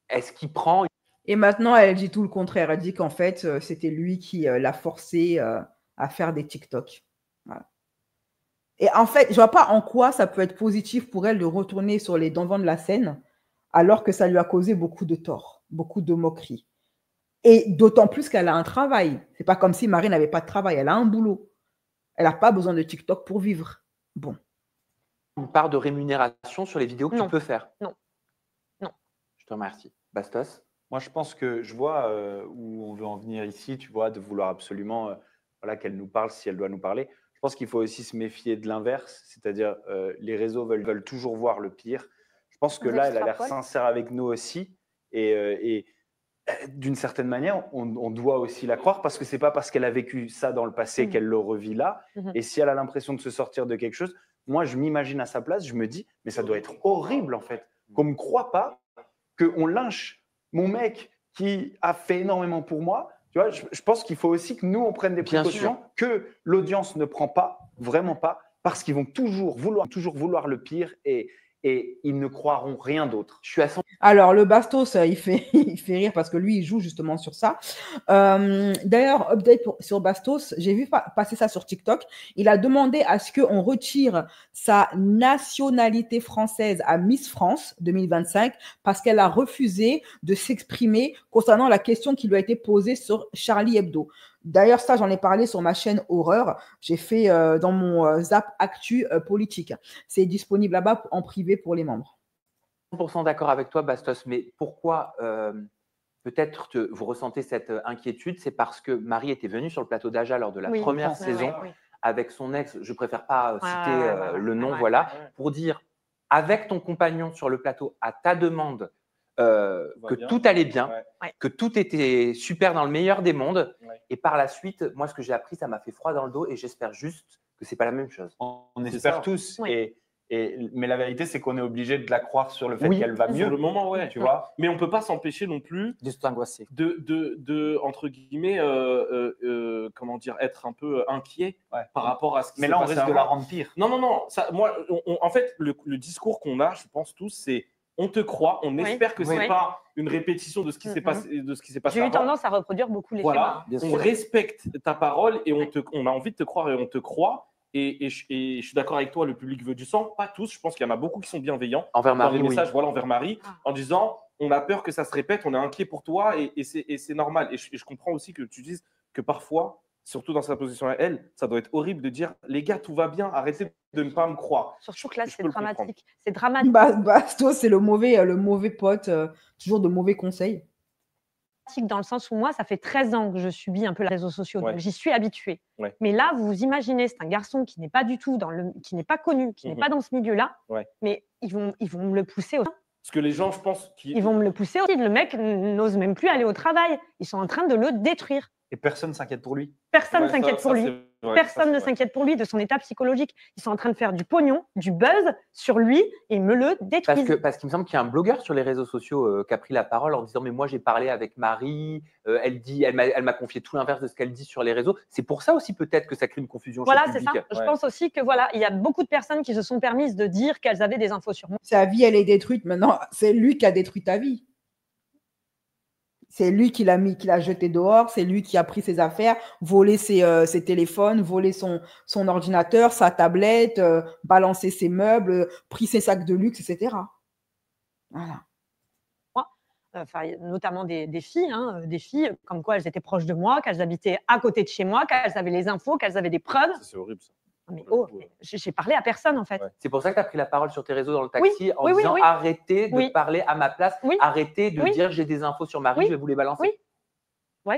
Est-ce qu'il prend... Et maintenant, elle dit tout le contraire. Elle dit qu'en fait, c'était lui qui l'a forcé à faire des TikTok. Voilà. Et en fait, je ne vois pas en quoi ça peut être positif pour elle de retourner sur les devants de la scène, alors que ça lui a causé beaucoup de tort, beaucoup de moqueries. Et d'autant plus qu'elle a un travail. Ce n'est pas comme si Marie n'avait pas de travail. Elle a un boulot. Elle n'a pas besoin de TikTok pour vivre. Bon. Une part de rémunération sur les vidéos que tu peux faire? Non. Non. Je te remercie. Bastos? Moi, je pense que je vois où on veut en venir ici, tu vois, de vouloir absolument voilà, qu'elle nous parle si elle doit nous parler. Je pense qu'il faut aussi se méfier de l'inverse, c'est-à-dire les réseaux veulent toujours voir le pire. Je pense que là, elle a l'air sincère avec nous aussi. Et d'une certaine manière, on doit aussi la croire parce que ce n'est pas parce qu'elle a vécu ça dans le passé qu'elle le revit là. Et si elle a l'impression de se sortir de quelque chose, moi, je m'imagine à sa place, je me dis, mais ça doit être horrible en fait, qu'on ne me croit pas, qu'on lynche mon mec qui a fait énormément pour moi. Tu vois, je pense qu'il faut aussi que nous, on prenne des précautions que l'audience ne prend pas, vraiment pas, parce qu'ils vont toujours vouloir le pire et ils ne croiront rien d'autre. Je suis à 100... Alors, le Bastos, il fait rire parce que lui, il joue justement sur ça. D'ailleurs, update sur Bastos, j'ai vu passer ça sur TikTok. Il a demandé à ce qu'on retire sa nationalité française à Miss France 2025 parce qu'elle a refusé de s'exprimer concernant la question qui lui a été posée sur Charlie Hebdo. D'ailleurs, ça, j'en ai parlé sur ma chaîne Horreur. J'ai fait dans mon Zap Actu politique. C'est disponible là-bas en privé pour les membres. 100% d'accord avec toi, Bastos. Mais pourquoi peut-être vous ressentez cette inquiétude? C'est parce que Marie était venue sur le plateau d'Aja lors de la première saison avec son ex. Je ne préfère pas citer le nom, pour dire avec ton compagnon sur le plateau à ta demande que tout allait bien, que tout était super dans le meilleur des mondes. Et par la suite, moi, ce que j'ai appris, ça m'a fait froid dans le dos et j'espère juste que ce n'est pas la même chose. On espère tous. Mais la vérité, c'est qu'on est obligé de la croire sur le fait qu'elle va mieux. Sur le moment, tu vois. Mais on ne peut pas s'empêcher non plus de s'angoisser. De, entre guillemets, comment dire, être un peu inquiet par rapport à ce qui s'est passé. Mais là, on risque de la rendre pire. Non. Ça, moi, en fait, le discours qu'on a, je pense tous, c'est on te croit, on espère que ce n'est pas une répétition de ce qui s'est passé, J'ai eu tendance à reproduire beaucoup les schémas. On respecte ta parole et on a envie de te croire et on te croit. Et je suis d'accord avec toi, le public veut du sang. Pas tous, je pense qu'il y en a beaucoup qui sont bienveillants. Envers Marie, dans les messages, envers Marie, en disant on a peur que ça se répète, on est inquiet pour toi et c'est normal. Et je comprends aussi que tu dises que parfois, surtout dans sa position à elle, ça doit être horrible de dire les gars, tout va bien, arrêtez de ne pas me croire. Surtout que là, Je c'est peux le comprendre. dramatique. C'est dramatique. Bastos, c'est le mauvais pote, toujours de mauvais conseils. Dans le sens où moi, ça fait 13 ans que je subis un peu les réseaux sociaux, Ouais. donc j'y suis habituée. Ouais. Mais là, vous imaginez, c'est un garçon qui n'est pas du tout qui n'est pas connu, qui n'est pas dans ce milieu-là, Ouais. mais ils vont me le pousser aussi. Parce que les gens, je pense, Ils vont me le pousser aussi. Le mec n'ose même plus aller au travail. Ils sont en train de le détruire. Et personne ne s'inquiète pour lui. Personne ne Ouais, s'inquiète ça, pour c'est lui. vrai, Personne ça, ne c'est vrai. s'inquiète pour lui, de son état psychologique. Ils sont en train de faire du pognon, du buzz sur lui et ils me le détruisent. Parce qu'il me semble qu'il y a un blogueur sur les réseaux sociaux qui a pris la parole en disant mais moi j'ai parlé avec Marie, elle m'a confié tout l'inverse de ce qu'elle dit sur les réseaux. C'est pour ça aussi peut-être que ça crée une confusion Voilà, chez le c'est ça. public. Je pense aussi que voilà, il y a beaucoup de personnes qui se sont permises de dire qu'elles avaient des infos sur moi. Sa vie, elle est détruite. Maintenant, c'est lui qui a détruit ta vie. C'est lui qui l'a jeté dehors, c'est lui qui a pris ses affaires, volé ses téléphones, volé son ordinateur, sa tablette, balancé ses meubles, pris ses sacs de luxe, etc. Voilà. Enfin, notamment des filles, hein, des filles comme quoi elles étaient proches de moi, qu'elles habitaient à côté de chez moi, qu'elles avaient les infos, qu'elles avaient des preuves. C'est horrible ça. Mais j'ai parlé à personne en fait. Ouais. C'est pour ça que tu as pris la parole sur tes réseaux dans le taxi en oui, disant oui. arrêtez de parler à ma place, arrêtez de Oui. dire j'ai des infos sur Marie, je vais vous les balancer. Oui,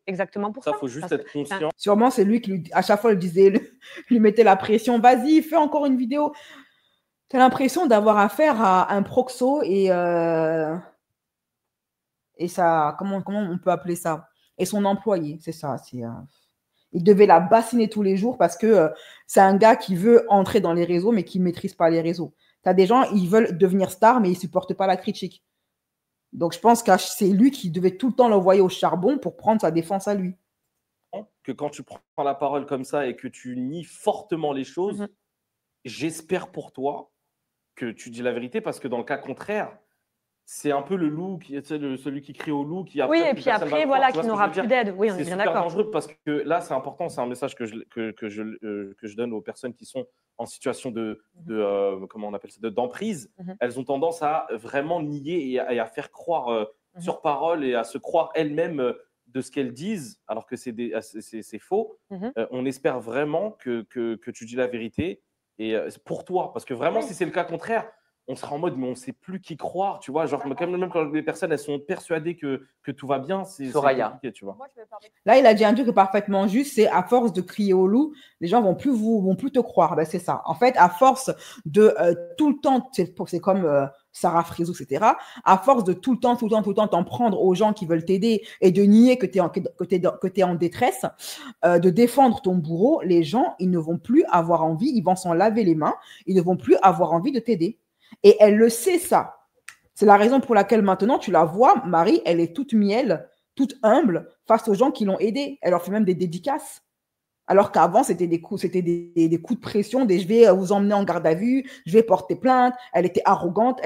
exactement pour ça. Ça, faut juste être conscient. Sûrement, c'est lui qui, à chaque fois, lui mettait la pression. Vas-y, fais encore une vidéo. Tu as l'impression d'avoir affaire à un proxo et ça, comment on peut appeler ça? Et son employé, c'est ça. Il devait la bassiner tous les jours parce que c'est un gars qui veut entrer dans les réseaux, mais qui ne maîtrise pas les réseaux. Tu as des gens, ils veulent devenir stars, mais ils ne supportent pas la critique. Donc, je pense que c'est lui qui devait tout le temps l'envoyer au charbon pour prendre sa défense à lui. Que quand tu prends la parole comme ça et que tu nies fortement les choses, j'espère pour toi que tu dis la vérité parce que dans le cas contraire, c'est un peu le loup, celui qui crie au loup, qui Oui, et puis après, voilà, qui n'aura plus d'aide. Oui, on est bien d'accord. C'est super dangereux parce que là, c'est important, c'est un message que je donne aux personnes qui sont en situation comment on appelle ça, d'emprise. Elles ont tendance à vraiment nier et à faire croire sur parole et à se croire elles-mêmes de ce qu'elles disent, alors que c'est faux. On espère vraiment que tu dis la vérité et pour toi, parce que vraiment, si c'est le cas contraire, on sera en mode, mais on ne sait plus qui croire, tu vois. Genre, même quand les personnes, elles sont persuadées que tout va bien, c'est compliqué, tu vois. Là, il a dit un truc parfaitement juste, c'est à force de crier au loup, les gens vont plus te croire. Ben, c'est ça. En fait, à force de tout le temps, c'est comme Sarah Frézou, etc. À force de tout le temps t'en prendre aux gens qui veulent t'aider et de nier que tu es en détresse, de défendre ton bourreau, les gens, ils ne vont plus avoir envie, ils vont s'en laver les mains, ils ne vont plus avoir envie de t'aider. Et elle le sait, ça. C'est la raison pour laquelle maintenant, tu la vois, Marie, elle est toute miel, toute humble face aux gens qui l'ont aidée. Elle leur fait même des dédicaces. Alors qu'avant, c'était des coups de pression, je vais vous emmener en garde à vue, je vais porter plainte. Elle était arrogante,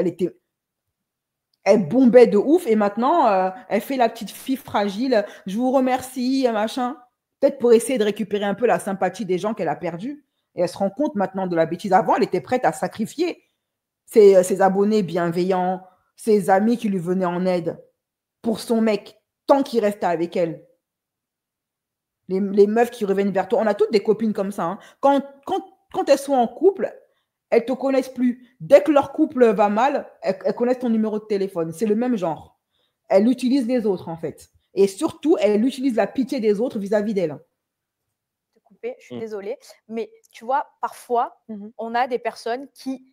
elle bombait de ouf. Et maintenant, elle fait la petite fille fragile. Je vous remercie, machin. Peut-être pour essayer de récupérer un peu la sympathie des gens qu'elle a perdus. Et elle se rend compte maintenant de la bêtise. Avant, elle était prête à sacrifier ses abonnés bienveillants, ses amis qui lui venaient en aide pour son mec, tant qu'il restait avec elle. Les meufs qui reviennent vers toi, on a toutes des copines comme ça. Hein. Quand elles sont en couple, elles ne te connaissent plus. Dès que leur couple va mal, elles connaissent ton numéro de téléphone. C'est le même genre. Elles utilisent les autres, en fait. Et surtout, elles utilisent la pitié des autres vis-à-vis d'elles. Je suis désolée. Mais tu vois, parfois, on a des personnes qui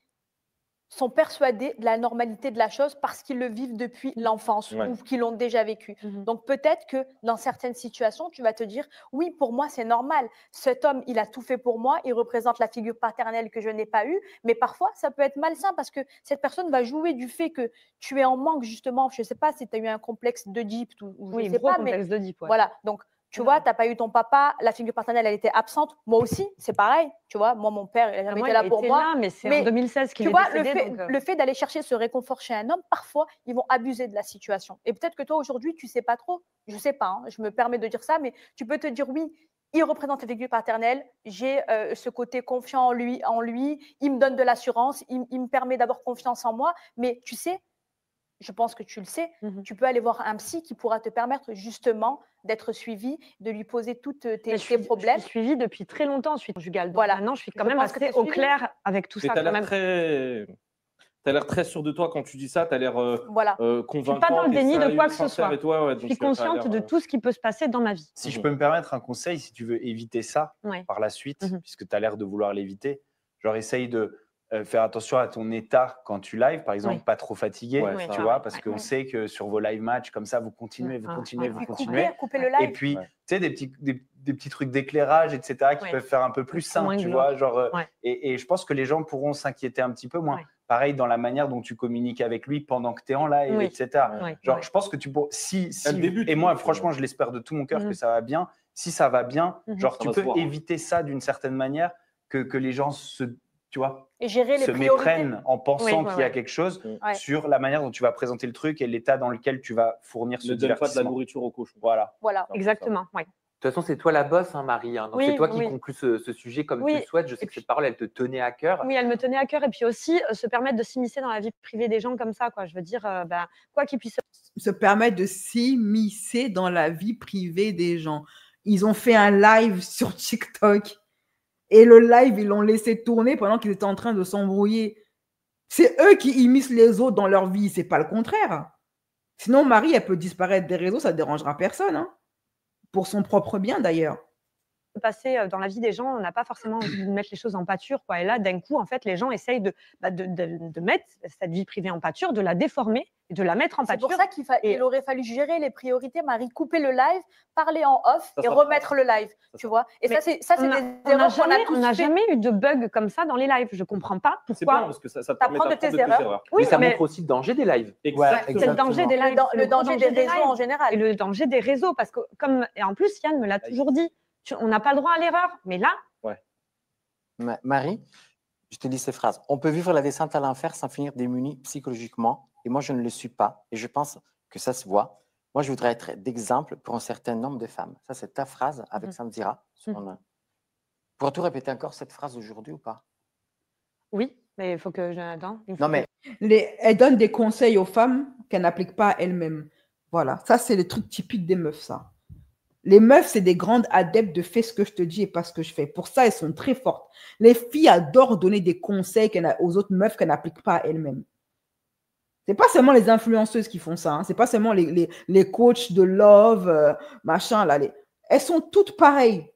sont persuadés de la normalité de la chose parce qu'ils le vivent depuis l'enfance ou qu'ils l'ont déjà vécu. Donc peut-être que dans certaines situations, tu vas te dire « Oui, pour moi, c'est normal. Cet homme, il a tout fait pour moi. Il représente la figure paternelle que je n'ai pas eue. » Mais parfois, ça peut être malsain parce que cette personne va jouer du fait que tu es en manque, justement. Je ne sais pas si tu as eu un complexe d'Oedipe ou je ne sais pas. Complexe d'Oedipe, ouais. Voilà, donc tu vois, tu n'as pas eu ton papa, la figure paternelle, elle était absente. Moi aussi, c'est pareil. Tu vois, moi, mon père, il n'a jamais été là pour moi. Là, mais c'est en 2016 qu'il est décédé. Le fait d'aller chercher ce réconfort chez un homme, parfois, ils vont abuser de la situation. Et peut-être que toi, aujourd'hui, tu ne sais pas trop. Je ne sais pas, hein, je me permets de dire ça, mais tu peux te dire oui, il représente la figure paternelle, j'ai ce côté confiant en lui, il me donne de l'assurance, il me permet d'avoir confiance en moi. Mais tu sais, je pense que tu le sais, tu peux aller voir un psy qui pourra te permettre justement d'être suivi, de lui poser tous tes problèmes. Je suis suivie depuis très longtemps en suite conjugale. Donc Voilà. maintenant, je suis Je quand même pense que assez t'es au suivie. clair avec tout Mais ça. tu as quand l'air même. très sûr de toi quand tu dis ça. Tu as l'air Voilà. Je suis convaincante. pas dans le et déni de sérieuse, quoi que ce sincère soit. et toi, ouais, Je donc suis tu as l'air, consciente de tout ce qui peut se passer dans ma vie. Si je peux me permettre un conseil, si tu veux éviter ça Ouais. par la suite, puisque tu as l'air de vouloir l'éviter, genre essaye de faire attention à ton état quand tu live, par exemple, Oui. pas trop fatigué, Ouais, tu ça, vois, ouais. parce qu'on sait que sur vos live matchs, comme ça, vous continuez, vous continuez, vous Puis continuez. couper le Et live. puis, Ouais. tu sais, des petits trucs d'éclairage, etc., qui Ouais. peuvent faire un peu plus sain, Moins tu glauque. vois. Genre, Ouais. et je pense que les gens pourront s'inquiéter un petit peu moins. Ouais. Pareil dans la manière dont tu communiques avec lui pendant que tu es en live, Oui. etc. Ouais. Genre, Ouais. je pense que tu pourras. Si, Elle débute, et moi, donc, franchement, je l'espère de tout mon cœur Mhm. que ça va bien. Si ça va bien, genre, Ça tu va se peux voir, hein. éviter ça d'une certaine manière, que les gens tu vois, Et gérer les se priorités. méprennent en pensant Oui, qu'il y a ouais. quelque chose Ouais. sur la manière dont tu vas présenter le truc et l'état dans lequel tu vas fournir ce Ne donne pas de la divertissement. nourriture au cochon. Voilà. Voilà. Exactement. Ouais. De toute façon, c'est toi la boss, hein, Marie. Hein. Donc, Oui, c'est toi qui oui. conclus ce sujet comme Oui. tu le souhaites. Je sais Et que puis- cette parole, elle te tenait à cœur. Oui, elle me tenait à cœur. Et puis aussi, se permettre de s'immiscer dans la vie privée des gens comme ça. Quoi. Je veux dire, quoi qu'ils puissent. Se permettre de s'immiscer dans la vie privée des gens. Ils ont fait un live sur TikTok et le live, ils l'ont laissé tourner pendant qu'ils étaient en train de s'embrouiller. C'est eux qui immiscent les autres dans leur vie, c'est pas le contraire. Sinon, Marie, elle peut disparaître des réseaux, ça ne dérangera personne. Hein. Pour son propre bien, d'ailleurs. Passer dans la vie des gens, on n'a pas forcément envie de mettre les choses en pâture. Quoi. Et là, d'un coup, en fait, les gens essayent de mettre cette vie privée en pâture, de la déformer et de la mettre en C'est pâture. pour ça qu'il aurait fallu gérer les priorités, Marie, couper le live, parler en off et remettre le live, tu vois. Et ça, c'est des erreurs qu'on a tous On n'a fait. jamais eu de bug comme ça dans les lives. Je ne comprends pas C'est pourquoi. bien parce que ça te permet T'apprends de d'apprendre tes erreurs. Oui, mais ça mais- montre aussi le danger des lives. C'est le danger des lives. Le danger des réseaux lives. en général. Et le danger des réseaux. Parce que, et en plus, Yann me l'a toujours dit, on n'a pas le droit à l'erreur. Mais là, Marie, je te dis ces phrases. On peut vivre la descente à l'enfer sans finir démuni psychologiquement. Et moi, je ne le suis pas. Et je pense que ça se voit. Moi, je voudrais être d'exemple pour un certain nombre de femmes. Ça, c'est ta phrase avec Samdira. Pourrais-tu répéter encore cette phrase aujourd'hui ou pas? oui, mais il faut que je. Attends, Non, mais Elle donne des conseils aux femmes qu'elle n'applique pas à elle-même. Voilà, ça, c'est le truc typique des meufs, ça. Les meufs, c'est des grandes adeptes de fais ce que je te dis et pas ce que je fais. Pour ça, elles sont très fortes. Les filles adorent donner des conseils aux autres meufs qu'elles n'appliquent pas à elles-mêmes. C'est pas seulement les influenceuses qui font ça. Hein. C'est pas seulement les coachs de love, machin. Là, elles sont toutes pareilles.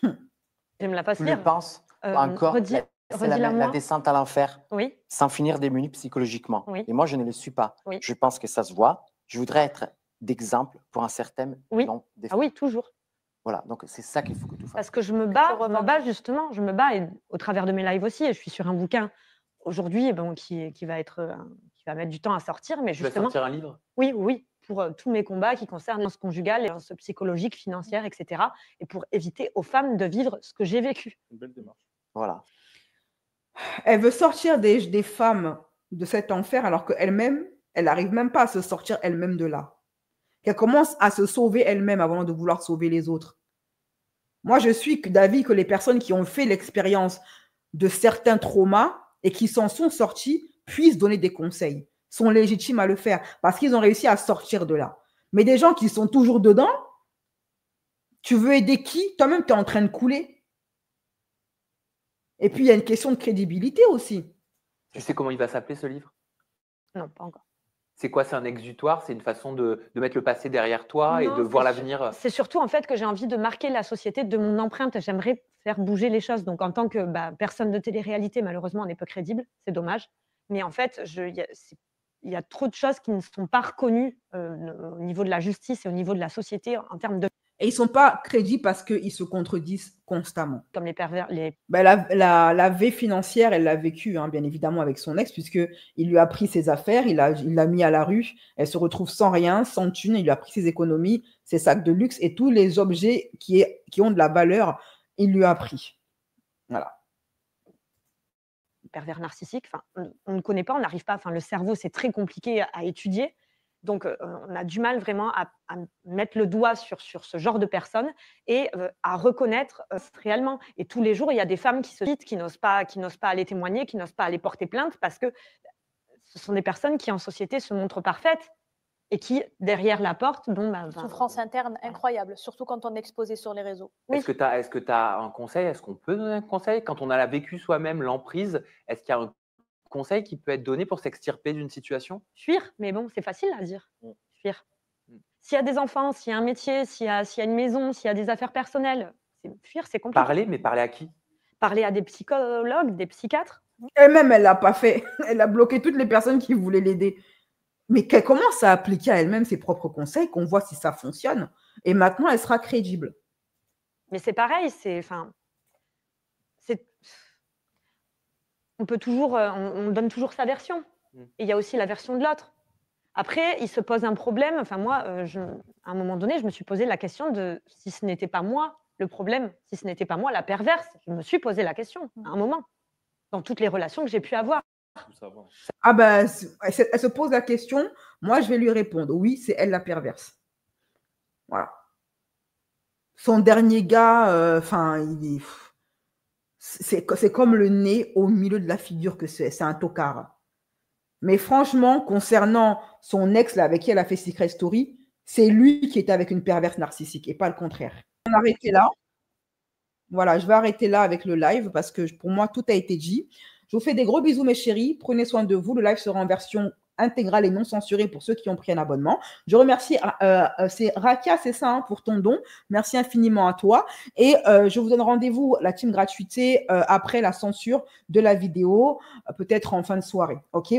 Je me la passe tu lire. le penses encore, redis- c'est redis-la la moi. descente à l'enfer Oui. sans finir démuni psychologiquement. Oui. Et moi, je ne le suis pas. Oui. Je pense que ça se voit. Je voudrais être d'exemple pour un certain Oui. nombre de Ah femmes. oui, toujours. Voilà, donc c'est ça qu'il faut que tu fasses. Parce que je me bats justement, je me bats et au travers de mes lives aussi. Et je suis sur un bouquin aujourd'hui qui va mettre du temps à sortir. Mais Tu vas justement, sortir un livre? Oui, pour tous mes combats qui concernent la violence conjugale, les violences psychologiques, financières, etc. Et pour éviter aux femmes de vivre ce que j'ai vécu. Une belle démarche. Voilà. Elle veut sortir des femmes de cet enfer alors qu'elle-même, elle n'arrive même pas à se sortir elle-même de là. Qu'elle commence à se sauver elle-même avant de vouloir sauver les autres. Moi, je suis d'avis que les personnes qui ont fait l'expérience de certains traumas et qui s'en sont sortis puissent donner des conseils, sont légitimes à le faire parce qu'ils ont réussi à sortir de là. Mais des gens qui sont toujours dedans, tu veux aider qui? Toi-même, tu es en train de couler. Et puis, il y a une question de crédibilité aussi. Tu sais comment il va s'appeler ce livre? Non, pas encore. C'est quoi? C'est un exutoire? C'est une façon de mettre le passé derrière toi et Non, de voir c'est l'avenir? C'est surtout en fait que j'ai envie de marquer la société de mon empreinte. J'aimerais faire bouger les choses. Donc en tant que personne de télé-réalité, malheureusement, on est peu crédible. C'est dommage. Mais en fait, il y a trop de choses qui ne sont pas reconnues au niveau de la justice et au niveau de la société en termes de... Et ils ne sont pas crédibles parce qu'ils se contredisent constamment. Comme les pervers. La vie financière, elle l'a vécue, hein, bien évidemment, avec son ex, puisqu'il lui a pris ses affaires, il l'a mis à la rue, elle se retrouve sans rien, sans thune, il lui a pris ses économies, ses sacs de luxe et tous les objets qui ont de la valeur, il lui a pris. Voilà. Pervers narcissique, on ne connaît pas, on n'arrive pas, le cerveau, c'est très compliqué à étudier. Donc, on a du mal vraiment à mettre le doigt sur ce genre de personnes et à reconnaître réellement. Et tous les jours, il y a des femmes qui se quittent, qui n'osent pas aller témoigner, qui n'osent pas aller porter plainte parce que ce sont des personnes qui, en société, se montrent parfaites et qui, derrière la porte, Souffrance interne incroyable, surtout quand on est exposé sur les réseaux. Oui. Est-ce que tu as un conseil? Est-ce qu'on peut donner un conseil? Quand on a vécu soi-même l'emprise, est-ce qu'il y a un conseil qui peut être donné pour s'extirper d'une situation? Fuir, mais bon, c'est facile à dire. Fuir. S'il y a des enfants, s'il y a un métier, s'il y a une maison, s'il y a des affaires personnelles, fuir, c'est compliqué. Parler, mais parler à qui? Parler à des psychologues, des psychiatres. Elle-même, elle l'a pas fait. Elle a bloqué toutes les personnes qui voulaient l'aider. Mais qu'elle commence à appliquer à elle-même ses propres conseils, qu'on voit si ça fonctionne. Et maintenant, elle sera crédible. Mais c'est pareil, on peut toujours, on donne toujours sa version. Et il y a aussi la version de l'autre. Après, il se pose un problème. Enfin, moi, à un moment donné, je me suis posé la question de si ce n'était pas moi le problème, si ce n'était pas moi la perverse. Je me suis posé la question à un moment, dans toutes les relations que j'ai pu avoir. Ah ben, elle se pose la question. Moi, je vais lui répondre. Oui, c'est elle la perverse. Voilà. Son dernier gars, c'est comme le nez au milieu de la figure que c'est un tocard. Mais franchement, concernant son ex là, avec qui elle a fait Secret Story, c'est lui qui était avec une perverse narcissique et pas le contraire. On va arrêter là. Voilà, je vais arrêter là avec le live parce que pour moi, tout a été dit. Je vous fais des gros bisous, mes chéris. Prenez soin de vous. Le live sera en version intégrale et non censurée pour ceux qui ont pris un abonnement. Je remercie, c'est Rakia, c'est ça, hein, pour ton don. Merci infiniment à toi. Et je vous donne rendez-vous, la team gratuité, après la censure de la vidéo, peut-être en fin de soirée. OK ?